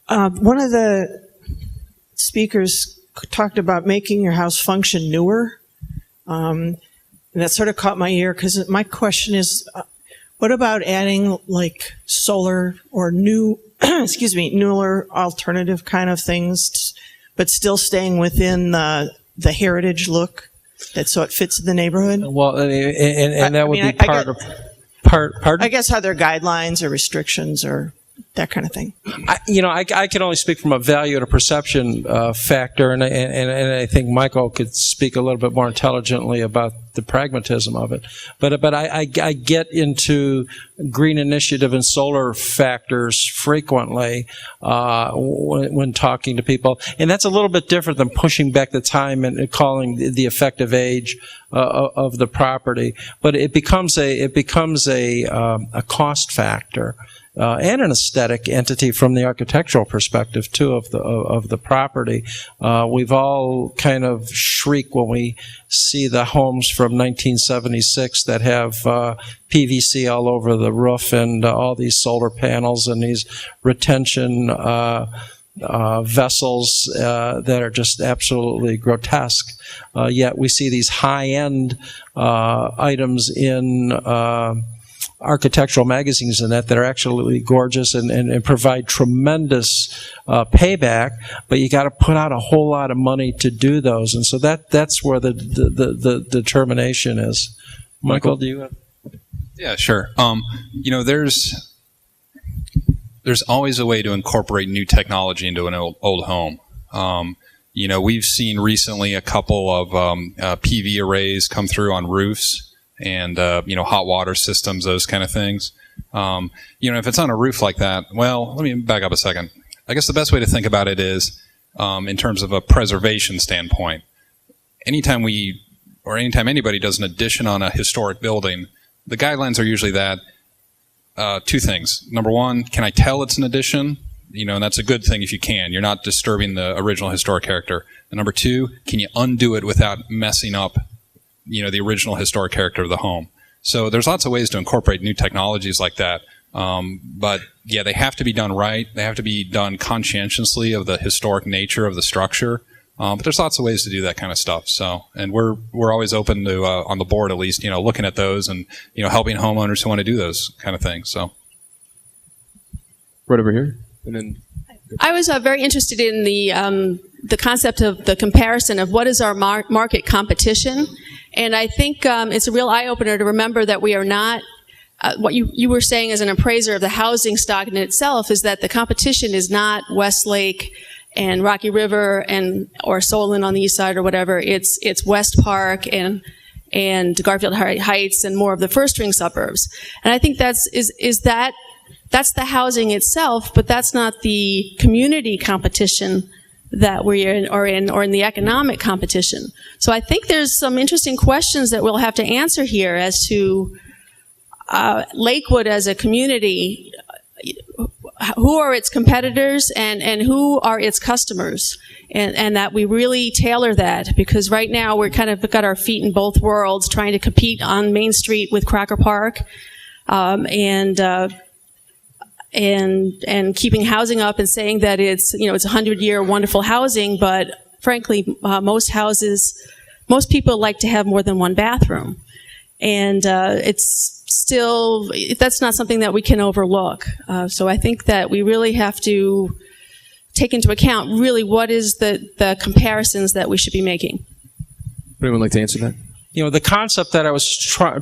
One of the speakers talked about making your house function newer. And that sort of caught my ear because my question is, what about adding like solar or newer alternative kind of things, but still staying within the heritage look, so it fits the neighborhood? Well, and that would be part of. I guess are there guidelines or restrictions or that kind of thing? I can only speak from a value and a perception factor, and I think Michael could speak a little bit more intelligently about the pragmatism of it. But I get into green initiative and solar factors frequently when talking to people, and that's a little bit different than pushing back the time and calling the effective age of the property. But it becomes a cost factor. And an aesthetic entity from the architectural perspective too of the property. We've all kind of shriek when we see the homes from 1976 that have PVC all over the roof and all these solar panels and these retention vessels that are just absolutely grotesque. Yet we see these high-end items in architectural magazines and that are absolutely gorgeous and provide tremendous payback, but you got to put out a whole lot of money to do those, and so that's where the determination is. Michael, do you have? Yeah, sure. There's always a way to incorporate new technology into an old home. We've seen recently a couple of PV arrays come through on roofs and, hot water systems, those kind of things. If it's on a roof like that, well, let me back up a second. I guess the best way to think about it is in terms of a preservation standpoint. Anytime anybody does an addition on a historic building, the guidelines are usually that two things. Number one, can I tell it's an addition? And that's a good thing if you can. You're not disturbing the original historic character. And number two, can you undo it without messing up, the original historic character of the home? So there's lots of ways to incorporate new technologies like that. But yeah, they have to be done right. They have to be done conscientiously of the historic nature of the structure. But there's lots of ways to do that kind of stuff. So, and we're always open to, on the board at least, looking at those and, helping homeowners who want to do those kind of things. So. Right over here. And then. I was very interested in the concept of the comparison of what is our market competition. And I think it's a real eye-opener to remember that we are not, what you were saying as an appraiser of the housing stock in itself is that the competition is not Westlake and Rocky River or Solon on the east side or whatever. It's West Park and Garfield Heights and more of the first-ring suburbs. And I think that's the housing itself, but that's not the community competition that we're in, or in the economic competition. So I think there's some interesting questions that we'll have to answer here as to Lakewood as a community. Who are its competitors and who are its customers? And that we really tailor that, because right now we're kind of got our feet in both worlds trying to compete on Main Street with Cracker Park and keeping housing up and saying that it's 100-year wonderful housing, but frankly, most people like to have more than one bathroom. And that's not something that we can overlook. So I think that we really have to take into account really what is the comparisons that we should be making. Would anyone like to answer that? The concept that I was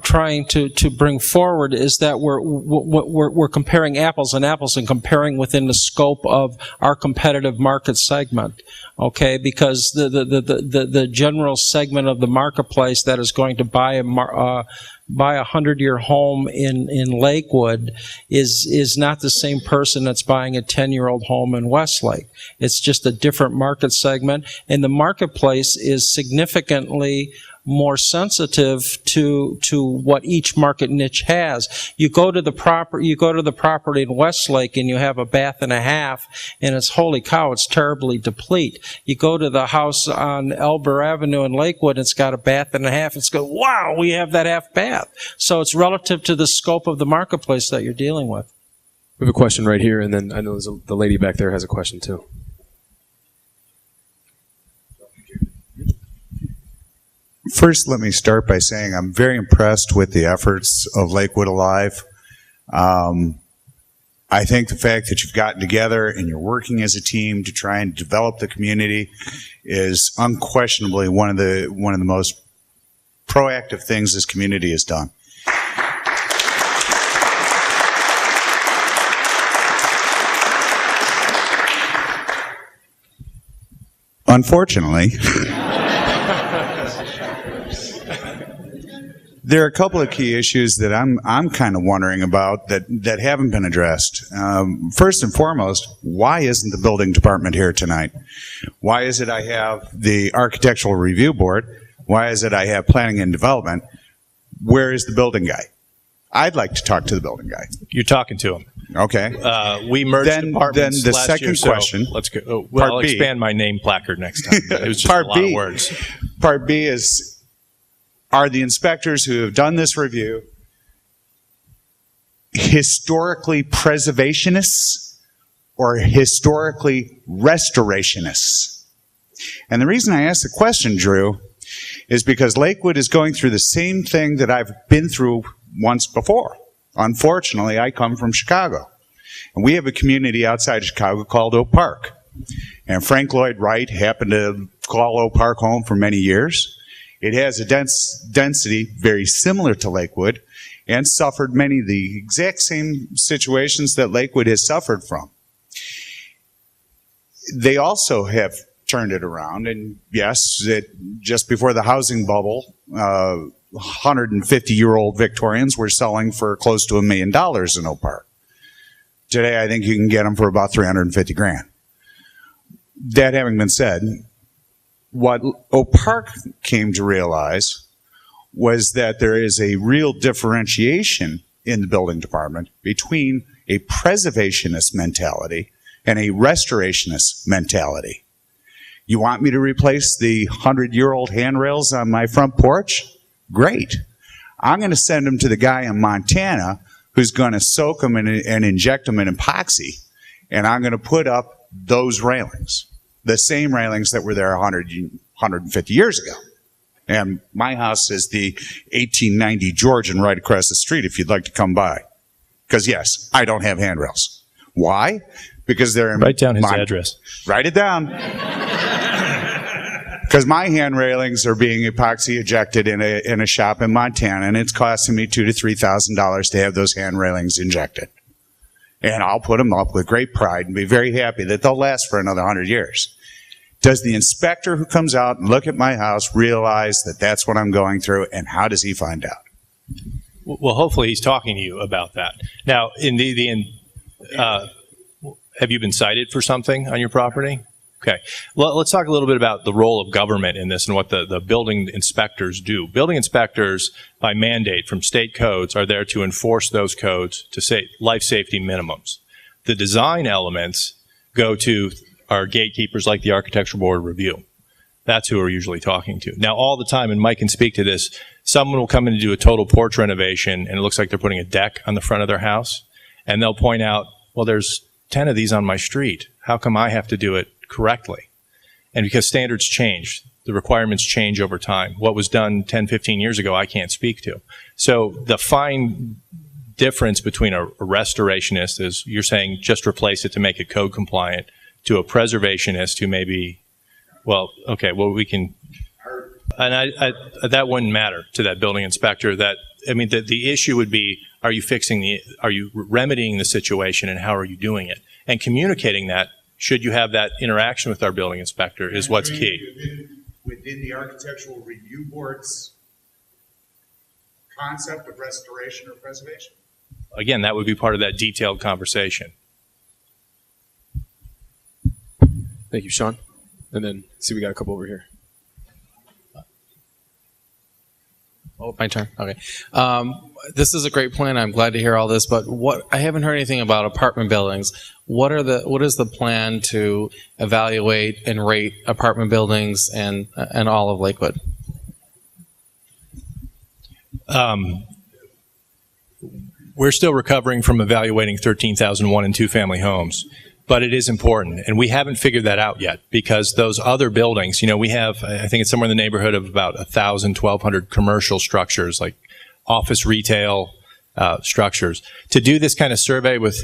trying to bring forward is that we're comparing apples and apples and comparing within the scope of our competitive market segment. Okay, because the general segment of the marketplace that is going to buy a 100-year home in Lakewood is not the same person that's buying a 10-year-old home in Westlake. It's just a different market segment, and the marketplace is significantly more sensitive to what each market niche has. You go to the property in Westlake and you have a bath and a half, and it's holy cow, it's terribly deplete. You go to the house on Elber Avenue in Lakewood, it's got a bath and a half. It's go, wow, we have that half bath. So it's relative to the scope of the marketplace that you're dealing with. We have a question right here, and then I know the lady back there has a question too. First, let me start by saying I'm very impressed with the efforts of Lakewood Alive. I think the fact that you've gotten together and you're working as a team to try and develop the community is unquestionably one of the most proactive things this community has done. Unfortunately, there are a couple of key issues that I'm kind of wondering about that haven't been addressed. First and foremost, why isn't the building department here tonight? Why is it I have the Architectural Review Board? Why is it I have Planning and Development? Where is the building guy? I'd like to talk to the building guy. You're talking to him. Okay. We merged departments then the last second year, question. So let's go. Part I'll B. expand my name placard next time. It was just Part a lot B. of words. Part B is, are the inspectors who have done this review historically preservationists or historically restorationists? And the reason I ask the question, Drew, is because Lakewood is going through the same thing that I've been through once before. Unfortunately, I come from Chicago. And we have a community outside of Chicago called Oak Park. And Frank Lloyd Wright happened to call Oak Park home for many years. It has a density very similar to Lakewood and suffered many of the exact same situations that Lakewood has suffered from. They also have turned it around, and yes, just before the housing bubble, 150-year-old Victorians were selling for close to $1 million in Oak Park. Today, I think you can get them for about $350,000. That having been said, what Oak Park came to realize was that there is a real differentiation in the building department between a preservationist mentality and a restorationist mentality. You want me to replace the 100-year-old handrails on my front porch? Great. I'm going to send them to the guy in Montana who's going to soak them and inject them in epoxy, and I'm going to put up those railings, the same railings that were there 150 years ago. And my house is the 1890 Georgian right across the street if you'd like to come by. Because, yes, I don't have handrails. Why? Because they're in... Write down his address. Write it down. Because my hand railings are being epoxy ejected in a shop in Montana, and it's costing me $2,000 to $3,000 to have those hand railings injected. And I'll put them up with great pride and be very happy that they'll last for another 100 years. Does the inspector who comes out and look at my house realize that that's what I'm going through, and how does he find out? Well, hopefully he's talking to you about that. Now, have you been cited for something on your property? Okay. Well, let's talk a little bit about the role of government in this and what the building inspectors do. Building inspectors, by mandate from state codes, are there to enforce those codes to say life safety minimums. The design elements go to our gatekeepers like the Architectural Board of Review. That's who we're usually talking to. Now, all the time, and Mike can speak to this, someone will come in to do a total porch renovation, and it looks like they're putting a deck on the front of their house, and they'll point out, well, there's 10 of these on my street. How come I have to do it correctly? And because standards change, the requirements change over time. What was done 10, 15 years ago, I can't speak to. So the fine difference between a restorationist is, you're saying just replace it to make it code compliant, to a preservationist who may well, okay, well, we can, and that wouldn't matter to that building inspector. The issue would be, are you remedying the situation, and how are you doing it? And communicating that, should you have that interaction with our building inspector, is what's key. Within the Architectural Review Board's concept of restoration or preservation? Again, that would be part of that detailed conversation. Thank you, Sean. And then, see, we got a couple over here. Oh, my turn. Okay. This is a great plan. I'm glad to hear all this, but I haven't heard anything about apartment buildings. What is the plan to evaluate and rate apartment buildings and all of Lakewood? We're still recovering from evaluating 13,000 one and two family homes. But it is important, and we haven't figured that out yet, because those other buildings, we have, I think it's somewhere in the neighborhood of about 1,000, 1,200 commercial structures, like office retail structures. To do this kind of survey with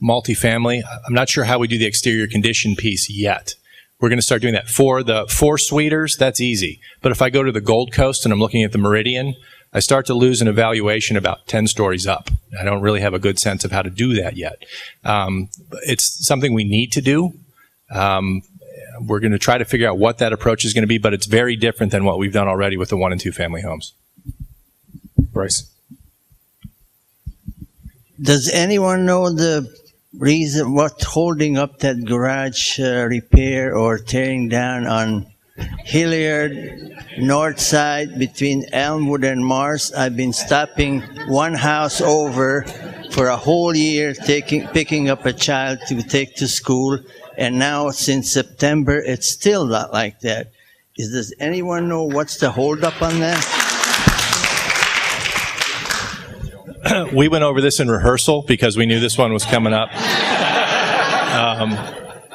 multifamily, I'm not sure how we do the exterior condition piece yet. We're going to start doing that. For the four-suiters, that's easy. But if I go to the Gold Coast and I'm looking at the Meridian, I start to lose an evaluation about 10 stories up. I don't really have a good sense of how to do that yet. It's something we need to do. We're going to try to figure out what that approach is going to be, but it's very different than what we've done already with the one and two family homes. Bryce. Does anyone know the reason what's holding up that garage repair or tearing down on Hilliard north side between Elmwood and Mars? I've been stopping one house over for a whole year, picking up a child to take to school, and now since September it's still not like that. Does anyone know what's the holdup on that? We went over this in rehearsal because we knew this one was coming up.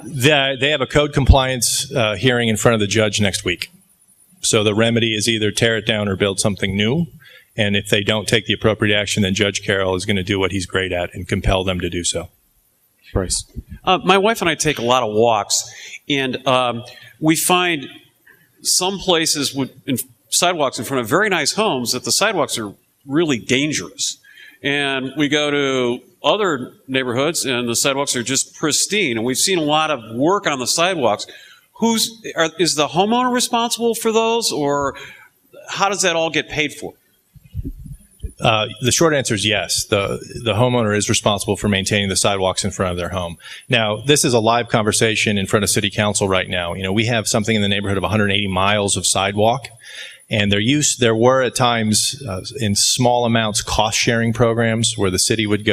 They have a code compliance hearing in front of the judge next week. So the remedy is either tear it down or build something new. And if they don't take the appropriate action, then Judge Carroll is going to do what he's great at and compel them to do so. Bryce. My wife and I take a lot of walks, and we find some places with sidewalks in front of very nice homes that the sidewalks are really dangerous. And we go to other neighborhoods and the sidewalks are just pristine. And we've seen a lot of work on the sidewalks. Is the homeowner responsible for those, or how does that all get paid for? The short answer is yes. The homeowner is responsible for maintaining the sidewalks in front of their home. Now, this is a live conversation in front of City Council right now. You know, we have something in the neighborhood of 180 miles of sidewalk. And there were at times in small amounts cost-sharing programs where the city would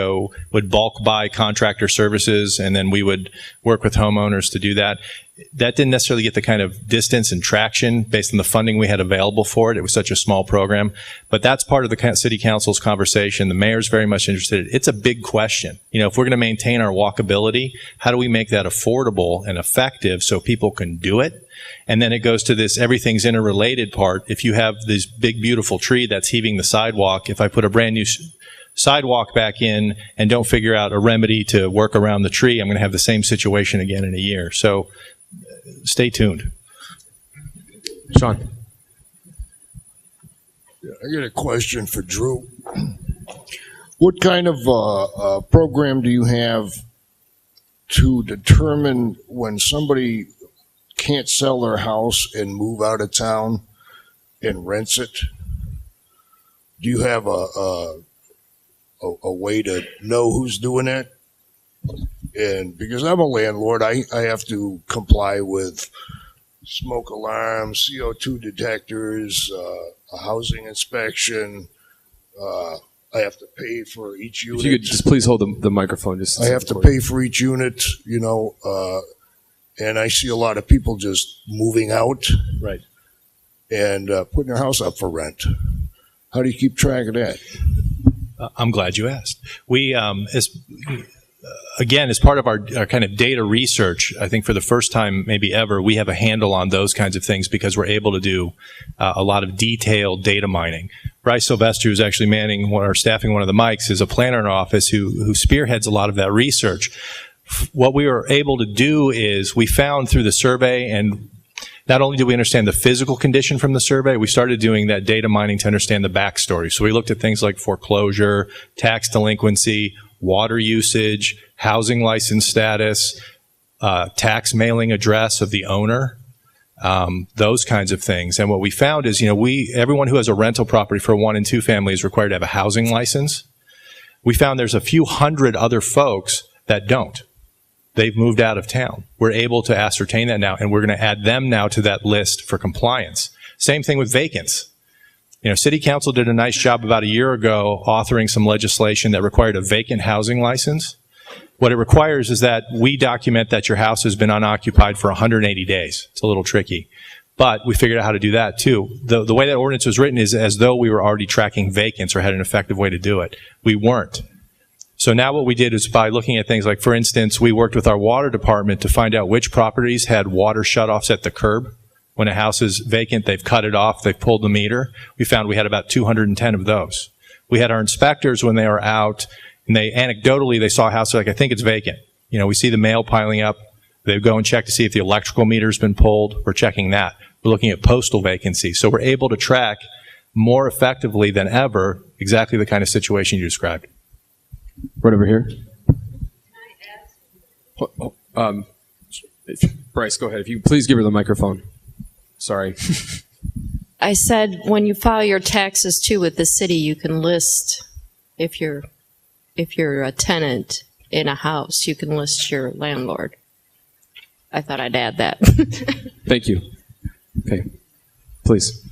bulk buy contractor services, and then we would work with homeowners to do that. That didn't necessarily get the kind of distance and traction based on the funding we had available for it. It was such a small program. But that's part of the city council's conversation. The mayor's very much interested. It's a big question. You know, if we're going to maintain our walkability, how do we make that affordable and effective so people can do it? And then it goes to this everything's interrelated part. If you have this big, beautiful tree that's heaving the sidewalk, if I put a brand new sidewalk back in and don't figure out a remedy to work around the tree, I'm going to have the same situation again in a year. So stay tuned. Sean. I got a question for Drew. What kind of program do you have to determine when somebody can't sell their house and move out of town and rents it? Do you have a way to know who's doing that? And because I'm a landlord, I have to comply with smoke alarms, CO2 detectors, a housing inspection. I have to pay for each unit. If you could just please hold the microphone. I have to pay for each unit, you know, and I see a lot of people just moving out, right, and putting their house up for rent. How do you keep track of that? I'm glad you asked. We, again, as part of our kind of data research, I think for the first time maybe ever, we have a handle on those kinds of things because we're able to do a lot of detailed data mining. Bryce Sylvester, who's actually staffing one of the mics, is a planner in our office who spearheads a lot of that research. What we were able to do is we found through the survey, and not only did we understand the physical condition from the survey, we started doing that data mining to understand the backstory. So we looked at things like foreclosure, tax delinquency, water usage, housing license status, tax mailing address of the owner, those kinds of things. And what we found is, you know, everyone who has a rental property for a 1 and 2 family is required to have a housing license. We found there's a few hundred other folks that don't. They've moved out of town. We're able to ascertain that now, and we're going to add them now to that list for compliance. Same thing with vacants. You know, City Council did a nice job about a year ago authoring some legislation that required a vacant housing license. What it requires is that we document that your house has been unoccupied for 180 days. It's a little tricky, but we figured out how to do that too. The way that ordinance was written is as though we were already tracking vacants or had an effective way to do it. We weren't. So now what we did is by looking at things like, for instance, we worked with our water department to find out which properties had water shutoffs at the curb. When a house is vacant, they've cut it off, they've pulled the meter. We found we had about 210 of those. We had our inspectors when they were out, and anecdotally, they saw a house, like, I think it's vacant. You know, we see the mail piling up. They go and check to see if the electrical meter's been pulled. We're checking that. We're looking at postal vacancy. So we're able to track more effectively than ever exactly the kind of situation you described. Right over here. Bryce, go ahead. If you please give her the microphone. Sorry. I said when you file your taxes too with the city, you can list if you're a tenant in a house, you can list your landlord. I thought I'd add that. Thank you. Okay, please.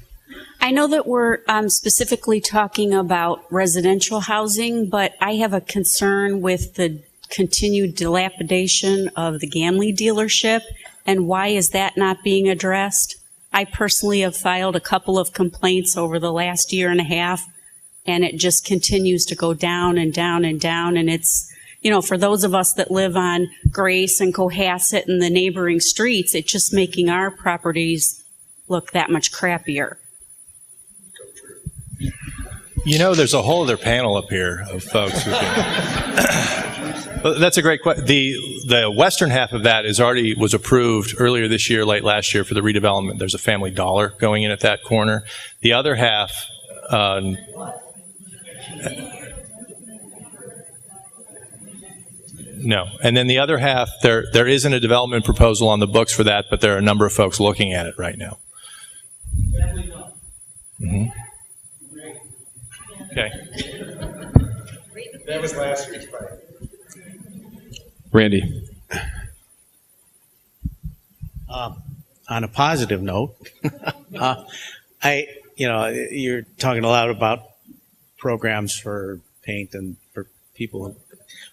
I know that we're specifically talking about residential housing, but I have a concern with the continued dilapidation of the Gamley dealership, and why is that not being addressed? I personally have filed a couple of complaints over the last year and a half, and it just continues to go down and down and down. And it's, you know, for those of us that live on Grace and Cohasset and the neighboring streets, it's just making our properties look that much crappier. You know, there's a whole other panel up here of folks who can. That's a great question. The western half of that was approved earlier this year, late last year, for the redevelopment. There's a Family Dollar going in at that corner. The other half, no. And then the other half, there isn't a development proposal on the books for that, but there are a number of folks looking at it right now. Mm-hmm. Okay. That was last week's fight. Randy. On a positive note, you're talking a lot about programs for paint and for people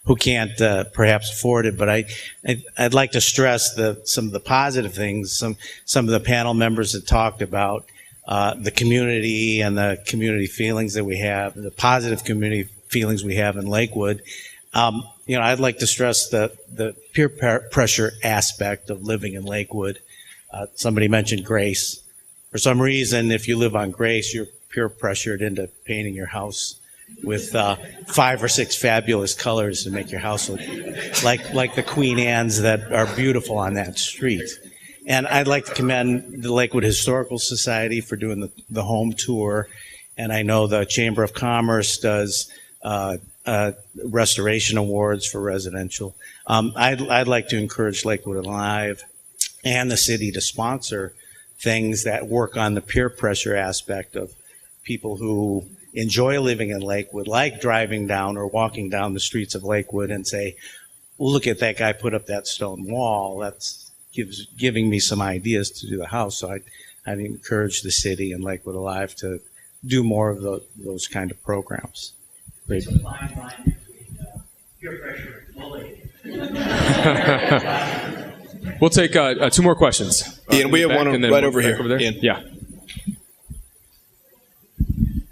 who can't perhaps afford it, but I'd like to stress some of the positive things. Some of the panel members have talked about the community and the community feelings that we have, the positive community feelings we have in Lakewood. I'd like to stress the peer pressure aspect of living in Lakewood. Somebody mentioned Grace. For some reason, if you live on Grace, you're peer pressured into painting your house with 5 or 6 fabulous colors to make your house look like the Queen Anne's that are beautiful on that street. And I'd like to commend the Lakewood Historical Society for doing the home tour. And I know the Chamber of Commerce does restoration awards for residential. I'd like to encourage LakewoodAlive and the city to sponsor things that work on the peer pressure aspect of people who enjoy living in Lakewood, like driving down or walking down the streets of Lakewood and say, well, look at that guy put up that stone wall. That's giving me some ideas to do the house. So I'd encourage the city and LakewoodAlive to do more of those kind of programs. Great. We'll take 2 more questions. Ian, we have one right over here. Over there. Ian. Yeah.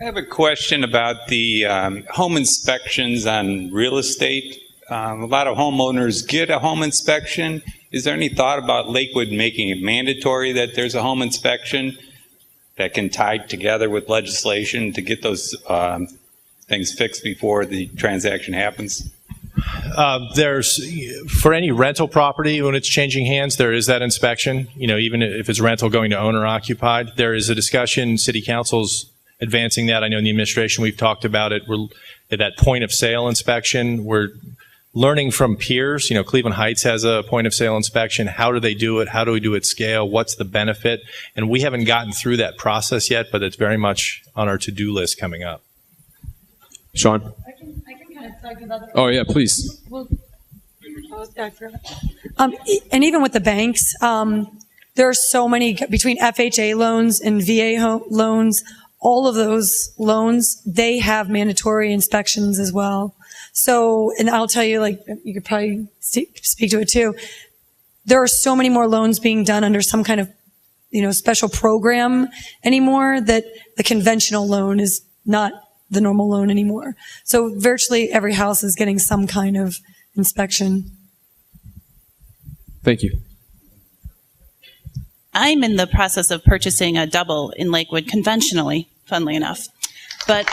I have a question about the home inspections on real estate. A lot of homeowners get a home inspection. Is there any thought about Lakewood making it mandatory that there's a home inspection that can tie together with legislation to get those things fixed before the transaction happens? There's, for any rental property, when it's changing hands, there is that inspection. Even if it's rental going to owner occupied, there is a discussion. City Council's advancing that. I know in the administration we've talked about it. We're at that point of sale inspection. We're learning from peers. Cleveland Heights has a point of sale inspection. How do they do it? How do we do it at scale? What's the benefit? And we haven't gotten through that process yet, but it's very much on our to-do list coming up. Sean? I can kind of talk about that. Oh, yeah, please. Well, I forgot. And even with the banks, there are so many, between FHA loans and VA loans, all of those loans, they have mandatory inspections as well. So, and I'll tell you, you could probably speak to it too. There are so many more loans being done under some kind of, special program anymore that the conventional loan is not the normal loan anymore. So virtually every house is getting some kind of inspection. Thank you. I'm in the process of purchasing a double in Lakewood conventionally, funnily enough. But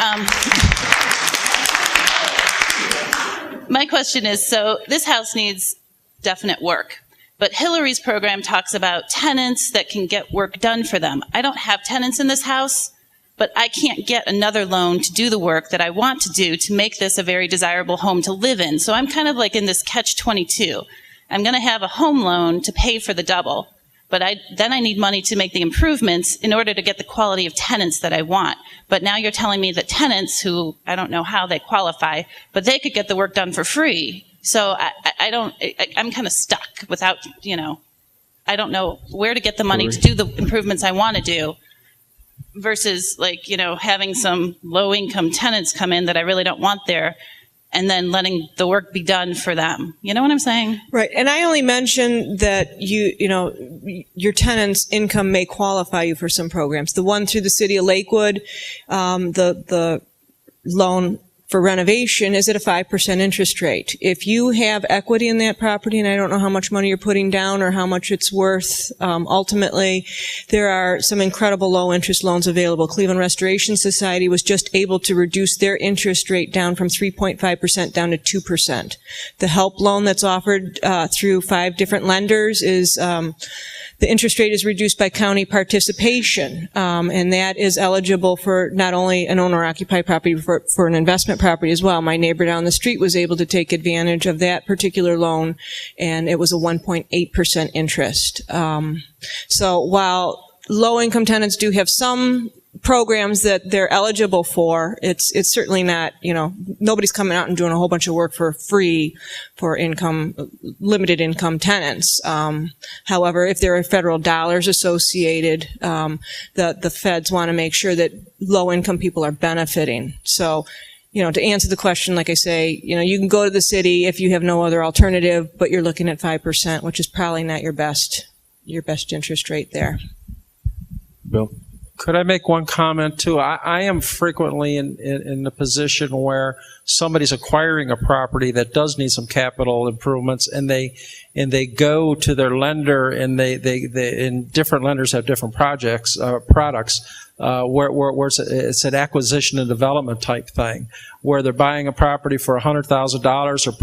my question is, so this house needs definite work, but Hilary's program talks about tenants that can get work done for them. I don't have tenants in this house, but I can't get another loan to do the work that I want to do to make this a very desirable home to live in. So I'm kind of like in this catch-22. I'm going to have a home loan to pay for the double, but then I need money to make the improvements in order to get the quality of tenants that I want. But now you're telling me that tenants who, I don't know how they qualify, but they could get the work done for free. So I'm kind of stuck without, I don't know where to get the money to do the improvements I want to do versus having some low income tenants come in that I really don't want there. and then letting the work be done for them. You know what I'm saying? Right. And I only mentioned that your tenant's income may qualify you for some programs. The one through the City of Lakewood, the loan for renovation is at a 5% interest rate. If you have equity in that property, and I don't know how much money you're putting down or how much it's worth, ultimately, there are some incredible low interest loans available. Cleveland Restoration Society was just able to reduce their interest rate down from 3.5% down to 2%. The HELP loan that's offered through 5 different lenders is the interest rate is reduced by county participation, and that is eligible for not only an owner-occupied property, for an investment property as well. My neighbor down the street was able to take advantage of that particular loan, and it was a 1.8% interest. So while low-income tenants do have some programs that they're eligible for, it's certainly not, nobody's coming out and doing a whole bunch of work for free for limited income tenants. However, if there are federal dollars associated, the feds want to make sure that low income people are benefiting. So, to answer the question, like I say, you can go to the city if you have no other alternative, but you're looking at 5%, which is probably not your best interest rate there. Bill? Could I make one comment too? I am frequently in the position where somebody's acquiring a property that does need some capital improvements, and they go to their lender, and and different lenders have different products, where it's an acquisition and development type thing, where they're buying a property for $100,000 or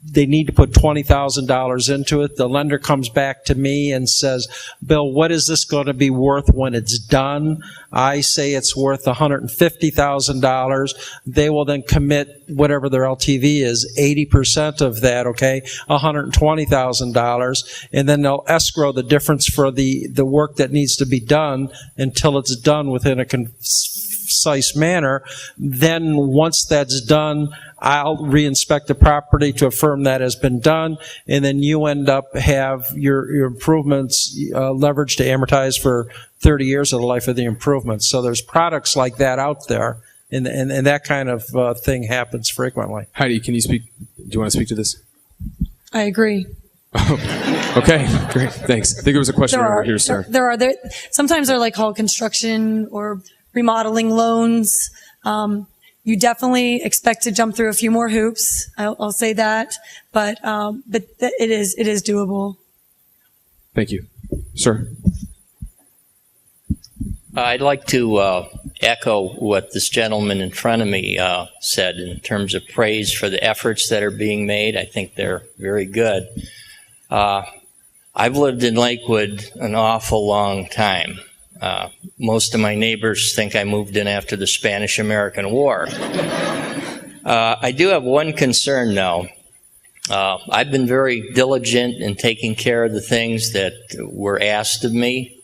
they need to put $20,000 into it. The lender comes back to me and says, Bill, what is this going to be worth when it's done? I say it's worth $150,000. They will then commit whatever their LTV is, 80% of that, okay, $120,000, and then they'll escrow the difference for the work that needs to be done until it's done within a concise manner. Then once that's done, I'll reinspect the property to affirm that has been done, and then you end up have your improvements leveraged to amortize for 30 years of the life of the improvements. So there's products like that out there, and that kind of thing happens frequently. Heidi, do you want to speak to this? I agree. Okay, great, thanks. I think there was a question over here, sir. Sometimes they're like called construction or remodeling loans. You definitely expect to jump through a few more hoops. I'll say that, but it is doable. Thank you, sir. I'd like to echo what this gentleman in front of me said in terms of praise for the efforts that are being made. I think they're very good. I've lived in Lakewood an awful long time. Most of my neighbors think I moved in after the Spanish-American War. I do have one concern, though. I've been very diligent in taking care of the things that were asked of me,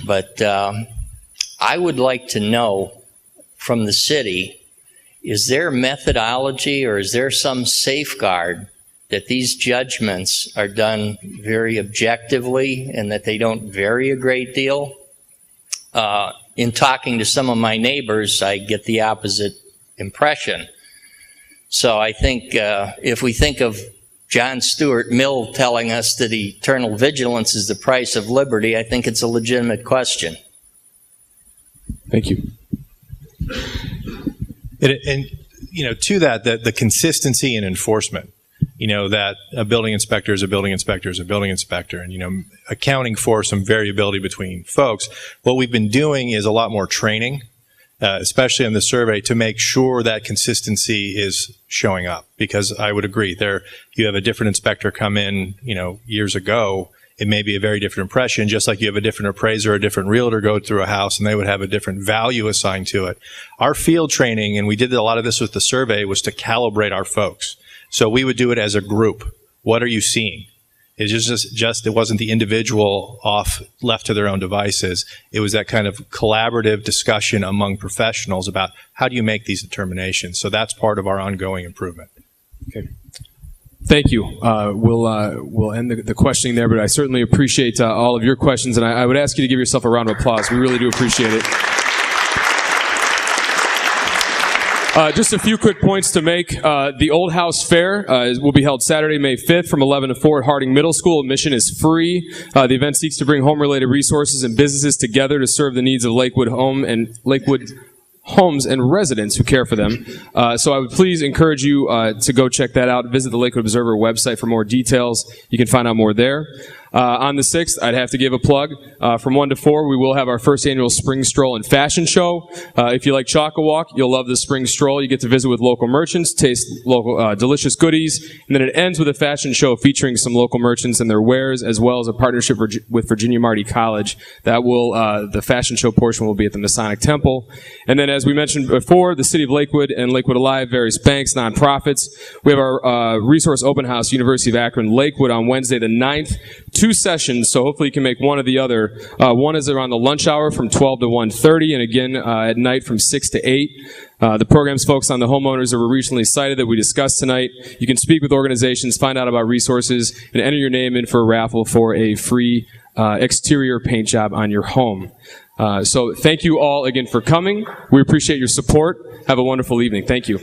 but I would like to know from the city, is there a methodology or is there some safeguard that these judgments are done very objectively and that they don't vary a great deal? In talking to some of my neighbors, I get the opposite impression. So I think if we think of John Stuart Mill telling us that eternal vigilance is the price of liberty, I think it's a legitimate question. Thank you. And to that, the consistency in enforcement. That a building inspector is a building inspector is a building inspector, and, accounting for some variability between folks. What we've been doing is a lot more training, especially in the survey, to make sure that consistency is showing up. Because I would agree, you have a different inspector come in, years ago, it may be a very different impression, just like you have a different appraiser, a different realtor go through a house, and they would have a different value assigned to it. Our field training, and we did a lot of this with the survey, was to calibrate our folks. So we would do it as a group. What are you seeing? It's just it wasn't the individual left to their own devices. It was that kind of collaborative discussion among professionals about how do you make these determinations. So that's part of our ongoing improvement. Okay. Thank you. We'll end the questioning there, but I certainly appreciate all of your questions, and I would ask you to give yourself a round of applause. We really do appreciate it. Just a few quick points to make. The Old House Fair will be held Saturday, May 5th from 11 to 4 at Harding Middle School. Admission is free. The event seeks to bring home-related resources and businesses together to serve the needs of Lakewood homes and residents who care for them. So I would please encourage you to go check that out. Visit the Lakewood Observer website for more details. You can find out more there. On the 6th, I'd have to give a plug. From 1 to 4, we will have our first annual Spring Stroll and Fashion Show. If you like Chock-a-Walk, you'll love the Spring Stroll. You get to visit with local merchants, taste local delicious goodies, and then it ends with a fashion show featuring some local merchants and their wares, as well as a partnership with Virginia Marty College. That will the fashion show portion will be at the Masonic Temple. And then, as we mentioned before, the City of Lakewood and LakewoodAlive, various banks, nonprofits. We have our resource open house, University of Akron Lakewood, on Wednesday the 9th. 2 sessions, so hopefully you can make one or the other. One is around the lunch hour from 12 to 1:30, and again at night from 6 to 8. The programs focus on the homeowners that were recently cited that we discussed tonight. You can speak with organizations, find out about resources, and enter your name in for a raffle for a free exterior paint job on your home. So thank you all again for coming. We appreciate your support. Have a wonderful evening. Thank you.